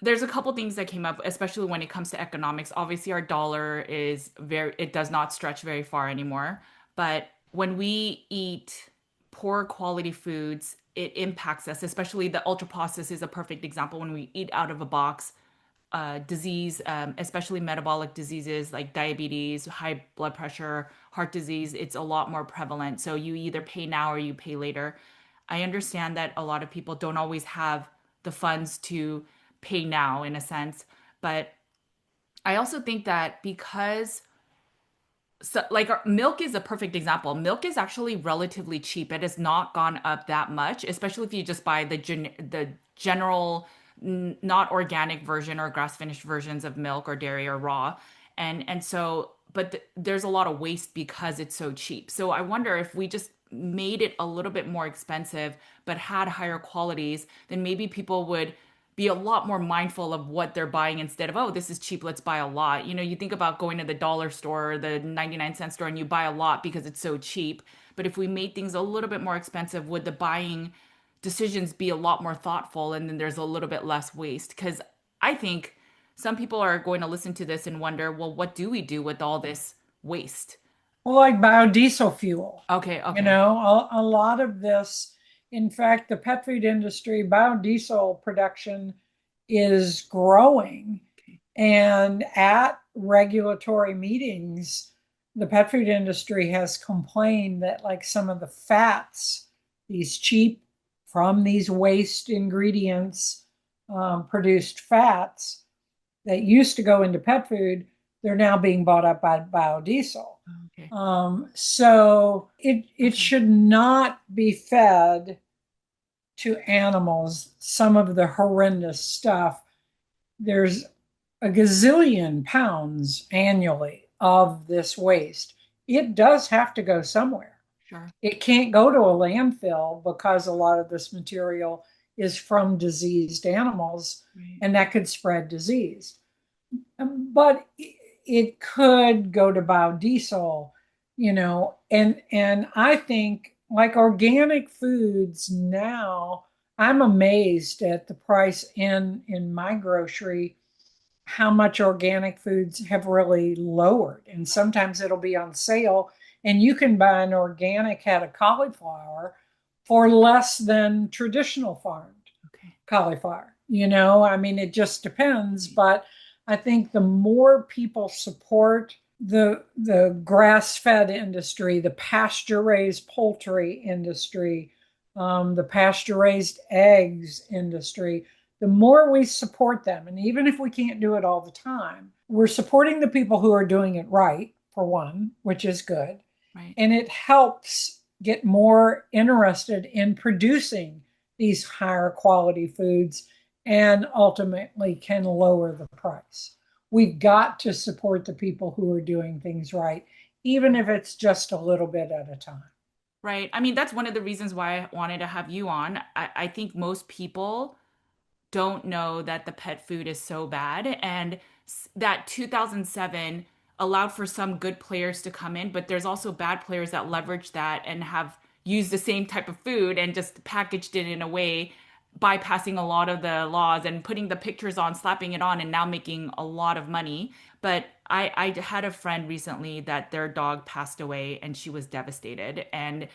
A: there's a couple things that came up, especially when it comes to economics. Obviously, our dollar is it does not stretch very far anymore. But when we eat poor quality foods, it impacts us, especially the ultra processed is a perfect example. When we eat out of a box, disease, especially metabolic diseases like diabetes, high blood pressure, heart disease, it's a lot more prevalent. So you either pay now or you pay later. I understand that a lot of people don't always have the funds to pay now in a sense, but I also think that because so like milk is a perfect example. Milk is actually relatively cheap. It has not gone up that much, especially if you just buy the general not organic version or grass finished versions of milk or dairy or raw. And so but there's a lot of waste because it's so cheap. So I wonder if we just made it a little bit more expensive but had higher qualities, then maybe people would be a lot more mindful of what they're buying instead of, oh, this is cheap, let's buy a lot. You know, you think about going to the dollar store or the 99-cent store and you buy a lot because it's so cheap. But if we made things a little bit more expensive, would the buying decisions be a lot more thoughtful and then there's a little bit less waste? Because I think some people are going to listen to this and wonder, well, what do we do with all this waste?
B: Well, like biodiesel fuel,
A: Okay, okay,
B: a lot of this, in fact, the pet food industry, biodiesel production is growing.
A: okay.
B: And at regulatory meetings, the pet food industry has complained that, like, some of the fats, these cheap from these waste ingredients, produced fats that used to go into pet food, they're now being bought up by biodiesel.
A: Okay.
B: So it
A: Okay.
B: should not be fed to animals some of the horrendous stuff. There's a gazillion pounds annually of this waste. It does have to go somewhere.
A: Sure.
B: It can't go to a landfill because a lot of this material is from diseased animals
A: Right.
B: and that could spread disease. But it could go to biodiesel, and I think, like, organic foods now, I'm amazed at the price in my grocery, how much organic foods have really lowered. And sometimes it'll be on sale, and you can buy an organic head of cauliflower for less than traditional farmed
A: Okay.
B: cauliflower. I mean, it just depends. But I think the more people support the grass fed industry, the pasture raised poultry industry, the pasture raised eggs industry, the more we support them. And even if we can't do it all the time, we're supporting the people who are doing it right, for one, which is good.
A: Right.
B: And it helps get more interested in producing these higher quality foods and ultimately can lower the price. We've got to support the people who are doing things right, even if it's just a little bit at a time.
A: Right. I mean, that's one of the reasons why I wanted to have you on. I think most people don't know that the pet food is so bad and that 2007 allowed for some good players to come in, but there's also bad players that leverage that and have used the same type of food and just packaged it in a way bypassing a lot of the laws and putting the pictures on, slapping it on, and now making a lot of money. But I had a friend recently that their dog passed away and she was devastated. And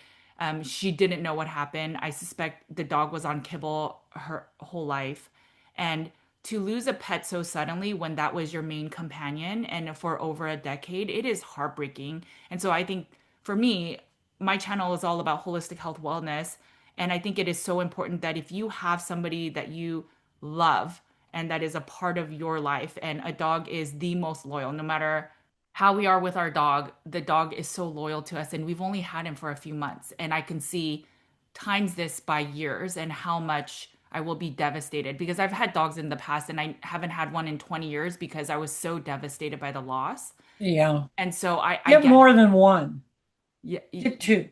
A: she didn't know what happened. I suspect the dog was on kibble her whole life. And to lose a pet so suddenly when that was your main companion and for over a decade, it is heartbreaking. And so I think for me, my channel is all about holistic health wellness. And I think it is so important that if you have somebody that you love and that is a part of your life, and a dog is the most loyal, no matter how we are with our dog, the dog is so loyal to us. And we've only had him for a few months. And I can see times this by years and how much I will be devastated because I've had dogs in the past and I haven't had one in 20 years because I was so devastated by the loss.
B: Yeah.
A: And so I
B: Get
A: get it.
B: more than one,
A: Yeah.
B: get two,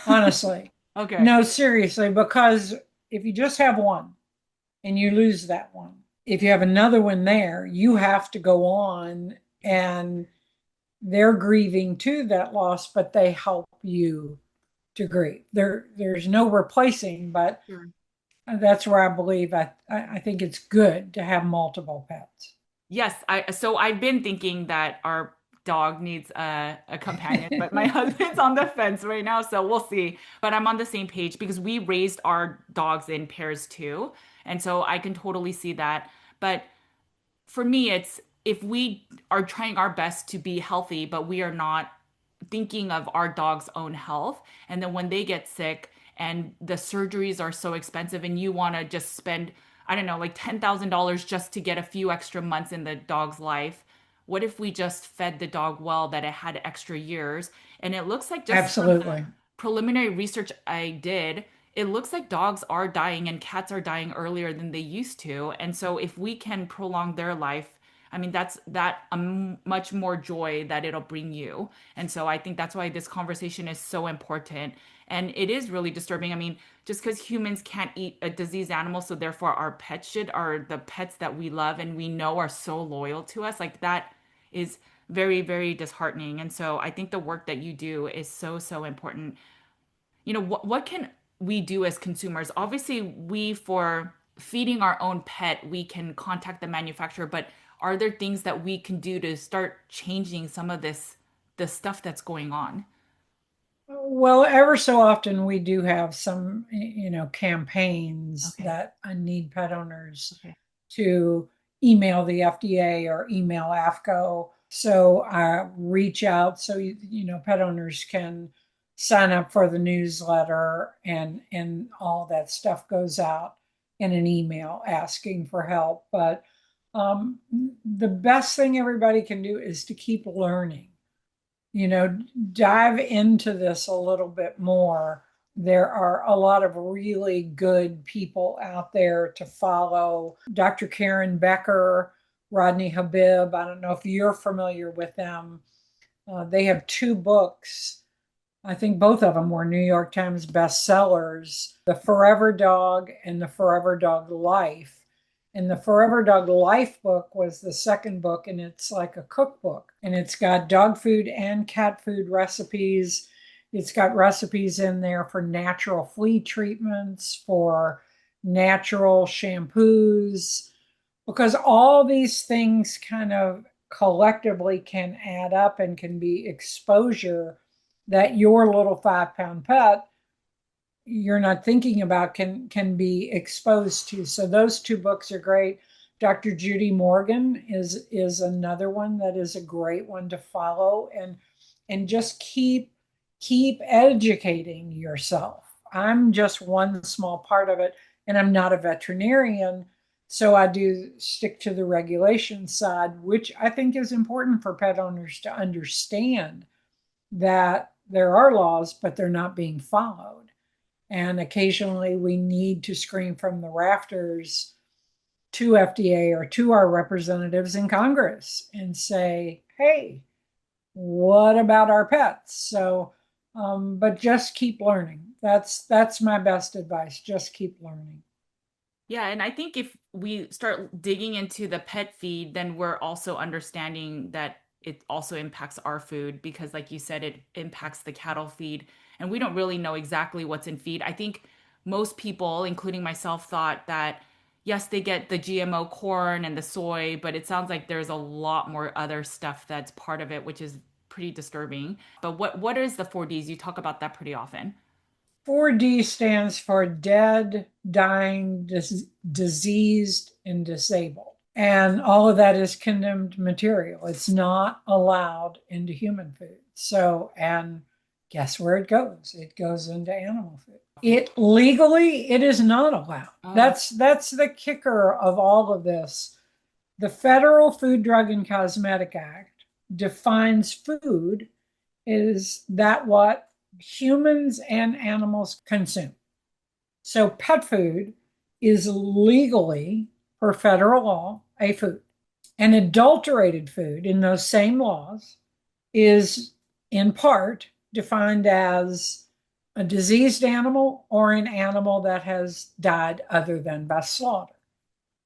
B: honestly.
A: Okay.
B: No, seriously, because if you just have one, and you lose that one. If you have another one there, you have to go on, and they're grieving too that loss, but they help you to grieve. There's no replacing, but
A: Sure.
B: that's where I believe I think it's good to have multiple pets.
A: Yes, I've been thinking that our dog needs a companion, but my husband's on the fence right now, so we'll see. But I'm on the same page because we raised our dogs in pairs too, and so I can totally see that. But for me, it's if we are trying our best to be healthy, but we are not thinking of our dog's own health. And then when they get sick and the surgeries are so expensive and you want to just spend, I don't know, like $10,000 just to get a few extra months in the dog's life. What if we just fed the dog well that it had extra years? And it looks like just from the
B: Absolutely.
A: preliminary research I did, it looks like dogs are dying and cats are dying earlier than they used to. And so if we can prolong their life, I mean, that's that much more joy that it'll bring you. And so I think that's why this conversation is so important. And it is really disturbing. I mean, just because humans can't eat a diseased animal, so therefore our pets should, are the pets that we love and we know are so loyal to us, like that is very, very disheartening. And so I think the work that you do is so, so important. What can we do as consumers? Obviously, we for feeding our own pet, we can contact the manufacturer, but are there things that we can do to start changing some of the stuff that's going on?
B: Well, ever so often we do have some, campaigns
A: Okay.
B: that need pet owners
A: Okay.
B: to email the FDA or email AFCO. So I reach out so pet owners can sign up for the newsletter, and all that stuff goes out in an email asking for help. But the best thing everybody can do is to keep learning, dive into this a little bit more. There are a lot of really good people out there to follow. Dr. Karen Becker, Rodney Habib. I don't know if you're familiar with them. They have two books. I think both of them were New York Times bestsellers, The Forever Dog and The Forever Dog Life. And the Forever Dog Life book was the second book, and it's like a cookbook. And it's got dog food and cat food recipes. It's got recipes in there for natural flea treatments, for natural shampoos, because all these things kind of collectively can add up and can be exposure that your little 5 pound pet you're not thinking about can be exposed to. So those two books are great. Dr. Judy Morgan is another one that is a great one to follow, and just keep educating yourself. I'm just one small part of it, and I'm not a veterinarian, so I do stick to the regulation side, which I think is important for pet owners to understand that there are laws, but they're not being followed. And occasionally we need to scream from the rafters to FDA or to our representatives in Congress and say, hey, what about our pets? So, but just keep learning. That's my best advice. Just keep learning.
A: Yeah, and I think if we start digging into the pet feed, then we're also understanding that it also impacts our food because, like you said, it impacts the cattle feed. And we don't really know exactly what's in feed. I think most people, including myself, thought that yes, they get the GMO corn and the soy, but it sounds like there's a lot more other stuff that's part of it, which is pretty disturbing. But what is the 4Ds? You talk about that pretty often.
B: 4D stands for dead, dying, diseased, and disabled. And all of that is condemned material. It's not allowed into human food. So, and guess where it goes? It goes into animal food. It legally, it is not allowed.
A: Oh,
B: That's the kicker of all of this. The Federal Food, Drug, and Cosmetic Act defines food is that what humans and animals consume. So pet food is legally, per federal law, a food. And adulterated food in those same laws is in part defined as a diseased animal or an animal that has died other than by slaughter.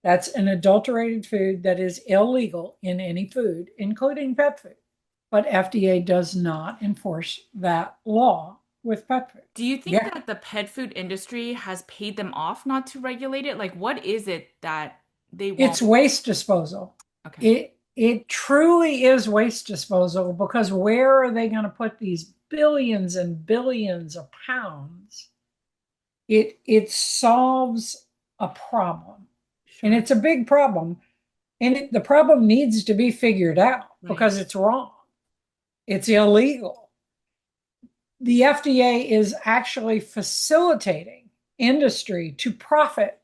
B: That's an adulterated food that is illegal in any food, including pet food. But FDA does not enforce that law with pet food.
A: Do you think
B: Yeah.
A: that the pet food industry has paid them off not to regulate it? Like, what is it that they
B: It's
A: won't?
B: waste disposal.
A: Okay.
B: It truly is waste disposal, because where are they going to put these billions and billions of pounds? It solves a problem, and
A: Sure.
B: it's a big problem, and the problem needs to be figured out
A: Right.
B: because it's wrong. It's illegal. The FDA is actually facilitating industry to profit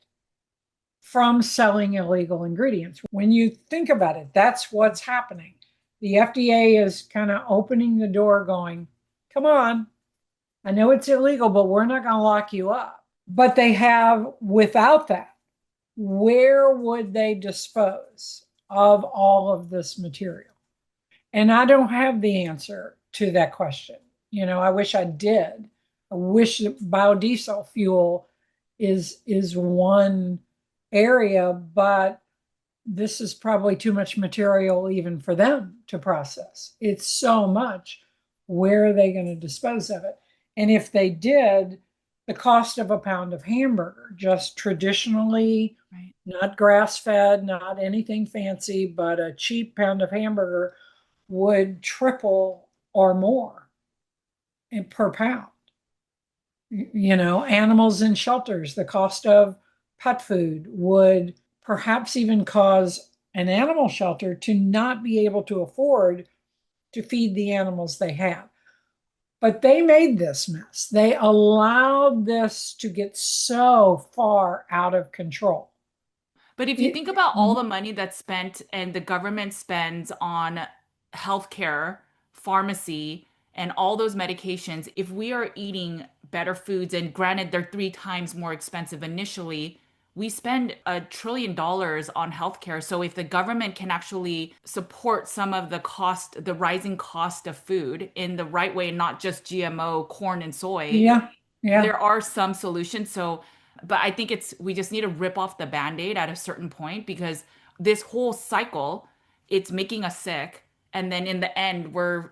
B: from selling illegal ingredients. When you think about it, that's what's happening. The FDA is kind of opening the door, going, come on, I know it's illegal, but we're not going to lock you up. But they have, without that, where would they dispose of all of this material? And I don't have the answer to that question. I wish I did. I wish that biodiesel fuel is one area, but this is probably too much material even for them to process. It's so much. Where are they going to dispose of it? And if they did, the cost of a pound of hamburger, just traditionally,
A: Right.
B: not grass fed, not anything fancy, but a cheap pound of hamburger would triple or more per pound. Animals in shelters, the cost of pet food would perhaps even cause an animal shelter to not be able to afford to feed the animals they have. But they made this mess. They allowed this to get so far out of control.
A: But if you think
B: It,
A: about all the money that's spent and the government spends on healthcare, pharmacy, and all those medications, if we are eating better foods, and granted they're 3 times more expensive initially, we spend $1 trillion on healthcare. So if the government can actually support some of the cost, the rising cost of food in the right way, not just GMO corn and soy,
B: yeah, yeah.
A: there are some solutions. So, but I think we just need to rip off the band-aid at a certain point, because this whole cycle, it's making us sick. And then in the end, we're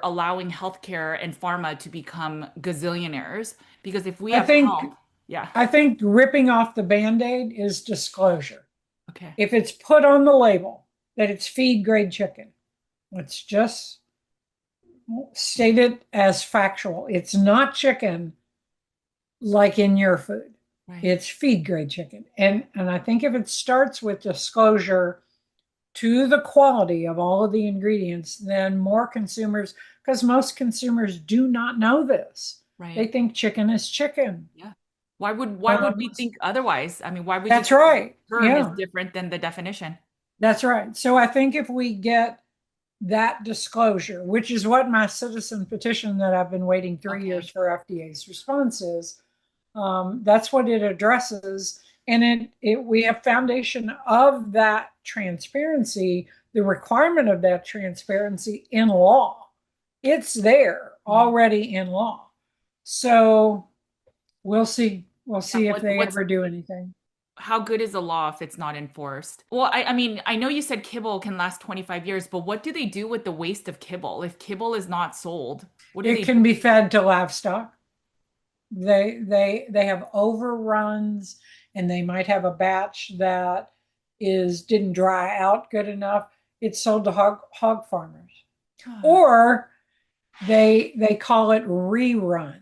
A: allowing healthcare and pharma to become gazillionaires. Because if we
B: I
A: have
B: think
A: health, yeah.
B: I think ripping off the band-aid is disclosure.
A: Okay.
B: If it's put on the label that it's feed grade chicken, let's just state it as factual. It's not chicken like in your food.
A: Right.
B: It's feed grade chicken. And I think if it starts with disclosure to the quality of all of the ingredients, then more consumers, because most consumers do not know this. They
A: Right.
B: think chicken is chicken.
A: Yeah. Why would we think otherwise? I mean, why would you
B: That's
A: think the
B: right.
A: term is
B: Yeah,
A: different than the definition?
B: that's right. So I think if we get that disclosure, which is what my citizen petition that I've been waiting 3 years
A: Okay.
B: for FDA's response is, that's what it addresses. And we have foundation of that transparency, the requirement of that transparency in law. It's there
A: Yeah.
B: already in law. So we'll see. We'll
A: Yeah.
B: see if they ever do anything.
A: How good is the law if it's not enforced? Well, I mean, I know you said kibble can last 25 years, but what do they do with the waste of kibble? If kibble is not sold, what do
B: It
A: they do?
B: can be fed to livestock. They have overruns, and they might have a batch that is didn't dry out good enough. It's sold to hog farmers, or they call it rerun,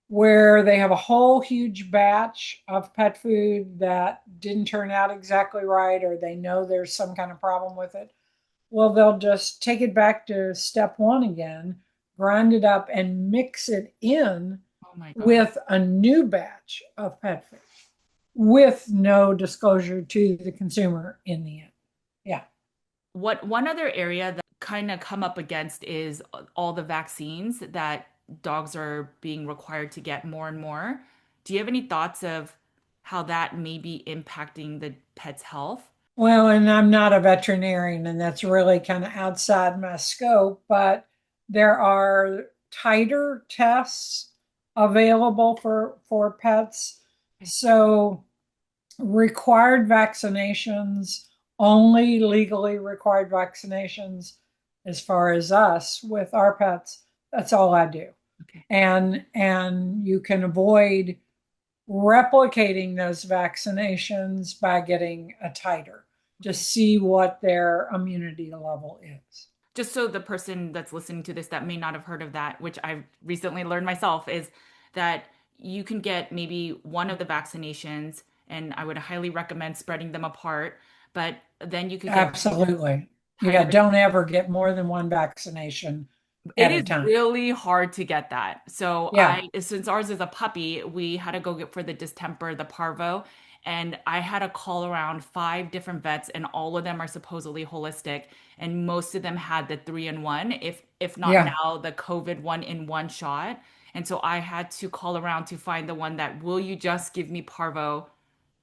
B: where they have a whole huge batch of pet food that didn't turn out exactly right, or they know there's some kind of problem with it. Well, they'll just take it back to step one again, grind it up, and mix it in
A: Oh my God.
B: with a new batch of pet food with no disclosure to the consumer in the end. Yeah.
A: What one other area that kind of come up against is all the vaccines that dogs are being required to get more and more. Do you have any thoughts of how that may be impacting the pet's health?
B: Well, and I'm not a veterinarian, and that's really kind of outside my scope, but there are tighter tests available for pets.
A: Okay.
B: So required vaccinations, only legally required vaccinations as far as us with our pets. That's all I do.
A: Okay.
B: And you can avoid replicating those vaccinations by getting a titer to
A: Okay.
B: see what their immunity level is.
A: Just so the person that's listening to this that may not have heard of that, which I've recently learned myself, is that you can get maybe one of the vaccinations, and I would highly recommend spreading them apart, but then you could get
B: Absolutely. Yeah,
A: titers.
B: don't ever get more than one vaccination
A: It
B: at a
A: is
B: time.
A: really hard to get that. So
B: Yeah,
A: since ours is a puppy, we had to go get for the distemper, the parvo, and I had to call around 5 different vets, and all of them are supposedly holistic, and most of them had the 3-in-1, if not
B: yeah,
A: now the COVID 1-in-1 shot. And so I had to call around to find the one that will you just give me parvo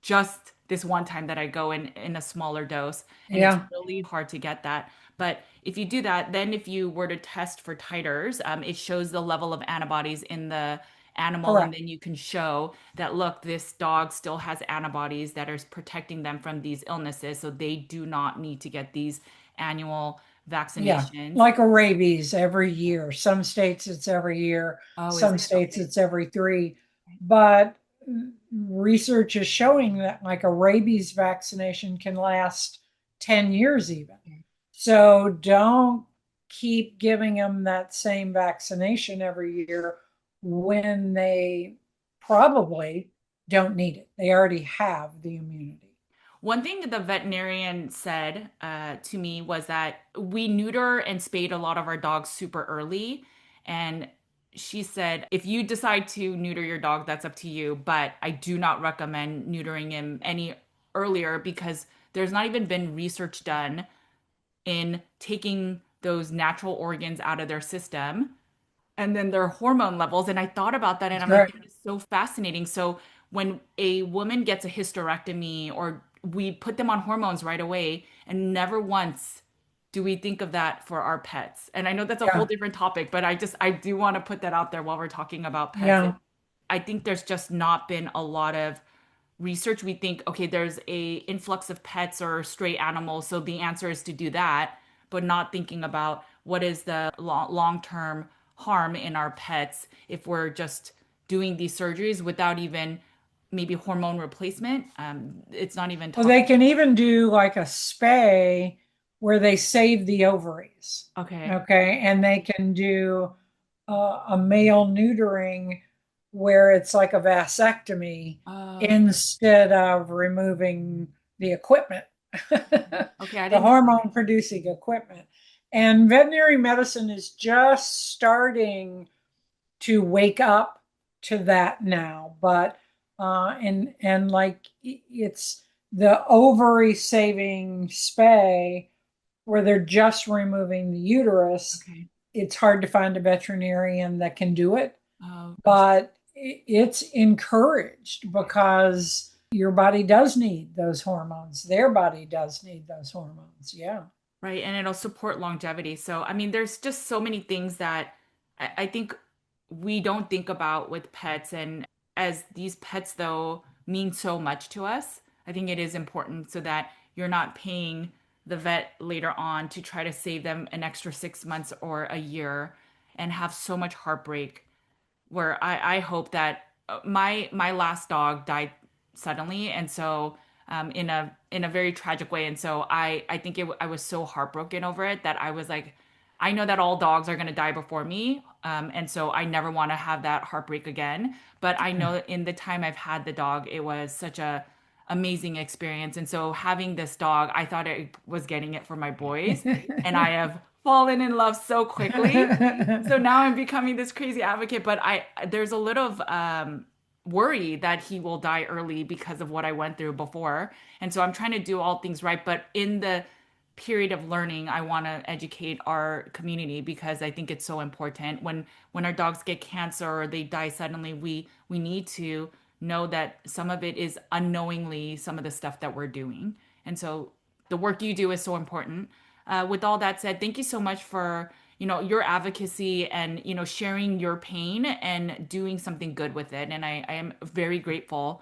A: just this one time that I go in a smaller dose, and it's
B: yeah,
A: really hard to get that. But if you do that, then if you were to test for titers, it shows the level of antibodies in the animal, and
B: correct.
A: then you can show that look, this dog still has antibodies that are protecting them from these illnesses, so they do not need to get these annual
B: Yeah,
A: vaccinations.
B: like a rabies every year. Some states it's every year,
A: Oh, is
B: some
A: it?
B: states
A: Okay.
B: it's every three. But research is showing that like a rabies vaccination can last 10 years even.
A: Okay.
B: So don't keep giving them that same vaccination every year when they probably don't need it. They already have the immunity.
A: One thing the veterinarian said to me was that we neuter and spade a lot of our dogs super early. And she said, if you decide to neuter your dog, that's up to you. But I do not recommend neutering him any earlier because there's not even been research done in taking those natural organs out of their system and then their hormone levels. And I thought about that and
B: That's
A: I'm like,
B: right.
A: that is so fascinating. So when a woman gets a hysterectomy or we put them on hormones right away, and never once do we think of that for our pets. And I know that's a whole
B: Yeah.
A: different topic, but I do want to put that out there while we're talking about pets.
B: Yeah.
A: I think there's just not been a lot of research. We think, okay, there's a influx of pets or stray animals, so the answer is to do that, but not thinking about what is the long-term harm in our pets if we're just doing these surgeries without even maybe hormone replacement. It's not even
B: Well, they
A: talked.
B: can even do like a spay where they save the ovaries.
A: Okay.
B: Okay. And they can do a male neutering where it's like a vasectomy
A: Oh,
B: instead of removing the equipment, the
A: okay. I didn't know.
B: hormone producing equipment. And veterinary medicine is just starting to wake up to that now. But and like it's the ovary saving spay where they're just removing the uterus.
A: Okay.
B: It's hard to find a veterinarian that can do it,
A: Oh, gosh.
B: but it's encouraged because your body does need those hormones. Their body does need those hormones. Yeah.
A: Right. And it'll support longevity. So, I mean, there's just so many things that I think we don't think about with pets. And as these pets, though, mean so much to us, I think it is important so that you're not paying the vet later on to try to save them an extra 6 months or a year and have so much heartbreak where I hope that my last dog died suddenly, and so in a very tragic way, and so I think I was so heartbroken over it that I was like, I know that all dogs are gonna die before me, and so I never want to have that heartbreak again. But I know that in the time I've had the dog, it was such a amazing experience, and so having this dog, I thought I was getting it for my boys, and I have fallen in love so quickly. So now I'm becoming this crazy advocate, but I there's a little of worry that he will die early because of what I went through before. And so I'm trying to do all things right, but in the period of learning, I want to educate our community because I think it's so important. When our dogs get cancer or they die suddenly, we need to know that some of it is unknowingly some of the stuff that we're doing. And so the work you do is so important. With all that said, thank you so much for your advocacy and sharing your pain and doing something good with it. And I am very grateful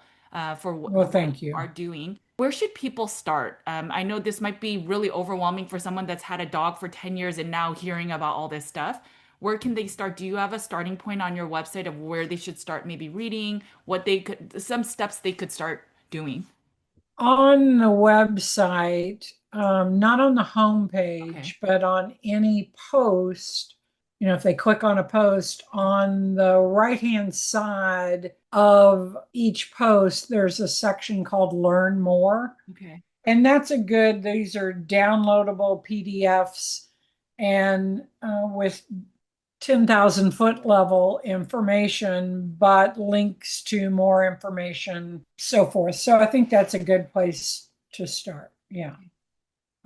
A: for
B: Well,
A: what you
B: thank you.
A: are doing. Where should people start? I know this might be really overwhelming for someone that's had a dog for 10 years and now hearing about all this stuff. Where can they start? Do you have a starting point on your website of where they should start maybe reading, what they could, some steps they could start doing?
B: On the website, not on the
A: Okay.
B: homepage, but on any post, if they click on a post on the right-hand side of each post, there's a section called Learn More.
A: Okay.
B: And these are downloadable PDFs and with 10,000 foot level information, but links to more information, so forth. So I think that's a good place to start. Yeah.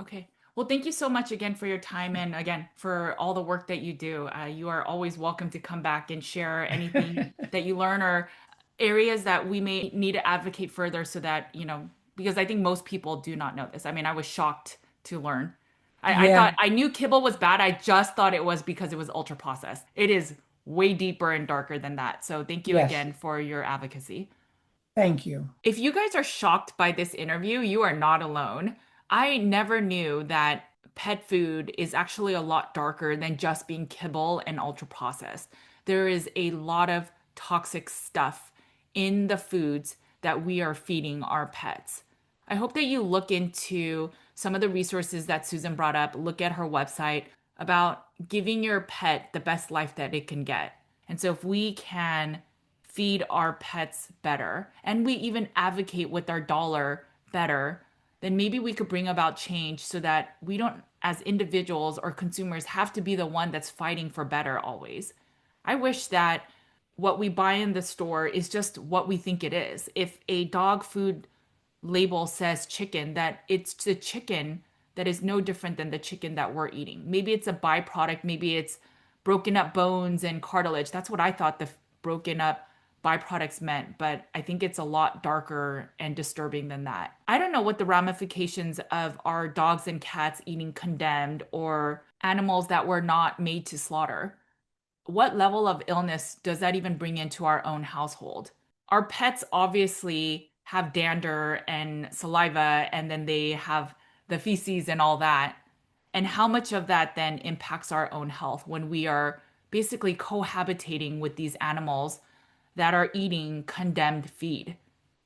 A: Okay. Well, thank you so much again for your time and again for all the work that you do. You are always welcome to come back and share anything that you learn or areas that we may need to advocate further so that, because I think most people do not know this. I mean, I was shocked to learn. I thought
B: Yeah.
A: I knew kibble was bad. I just thought it was because it was ultra processed. It is way deeper and darker than that. So thank you
B: Yes.
A: again for your advocacy.
B: Thank you.
A: If you guys are shocked by this interview, you are not alone. I never knew that pet food is actually a lot darker than just being kibble and ultra processed. There is a lot of toxic stuff in the foods that we are feeding our pets. I hope that you look into some of the resources that Susan brought up, look at her website about giving your pet the best life that it can get. And so if we can feed our pets better and we even advocate with our dollar better, then maybe we could bring about change so that we don't, as individuals or consumers, have to be the one that's fighting for better always. I wish that what we buy in the store is just what we think it is. If a dog food label says chicken, that it's the chicken that is no different than the chicken that we're eating. Maybe it's a byproduct, maybe it's broken up bones and cartilage. That's what I thought the broken up byproducts meant, but I think it's a lot darker and disturbing than that. I don't know what the ramifications of our dogs and cats eating condemned or animals that were not made to slaughter. What level of illness does that even bring into our own household? Our pets obviously have dander and saliva, and then they have the feces and all that. And how much of that then impacts our own health when we are basically cohabitating with these animals that are eating condemned feed?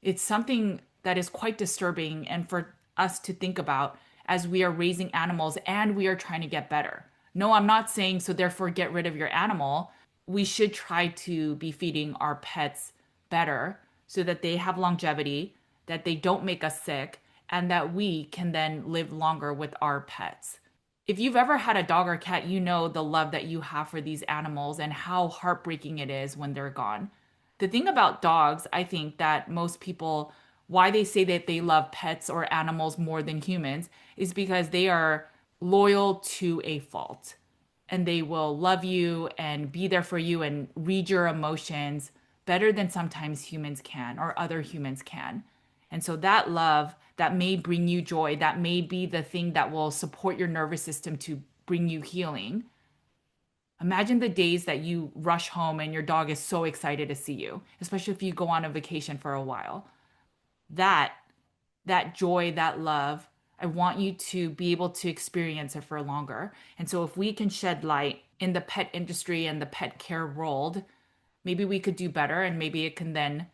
A: It's something that is quite disturbing and for us to think about as we are raising animals and we are trying to get better. No, I'm not saying so therefore get rid of your animal. We should try to be feeding our pets better so that they have longevity, that they don't make us sick, and that we can then live longer with our pets. If you've ever had a dog or cat, you know the love that you have for these animals and how heartbreaking it is when they're gone. The thing about dogs, I think that most people, why they say that they love pets or animals more than humans, is because they are loyal to a fault and they will love you and be there for you and read your emotions better than sometimes humans can or other humans can. And so that love that may bring you joy, that may be the thing that will support your nervous system to bring you healing. Imagine the days that you rush home and your dog is so excited to see you, especially if you go on a vacation for a while. That that joy, that love, I want you to be able to experience it for longer. And so if we can shed light in the pet industry and the pet care world, maybe we could do better and maybe it can then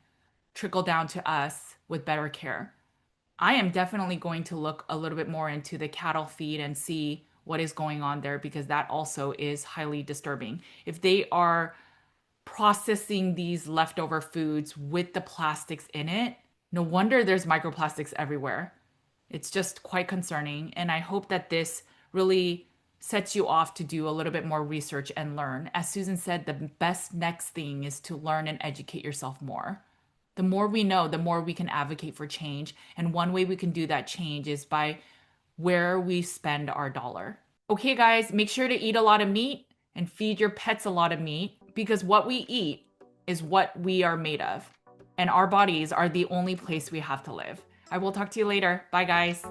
A: trickle down to us with better care. I am definitely going to look a little bit more into the cattle feed and see what is going on there because that also is highly disturbing. If they are processing these leftover foods with the plastics in it, no wonder there's microplastics everywhere. It's just quite concerning. And I hope that this really sets you off to do a little bit more research and learn. As Susan said, the best next thing is to learn and educate yourself more. The more we know, the more we can advocate for change. And one way we can do that change is by where we spend our dollar. Okay, guys, make sure to eat a lot of meat and feed your pets a lot of meat because what we eat is what we are made of. And our bodies are the only place we have to live. I will talk to you later. Bye, guys.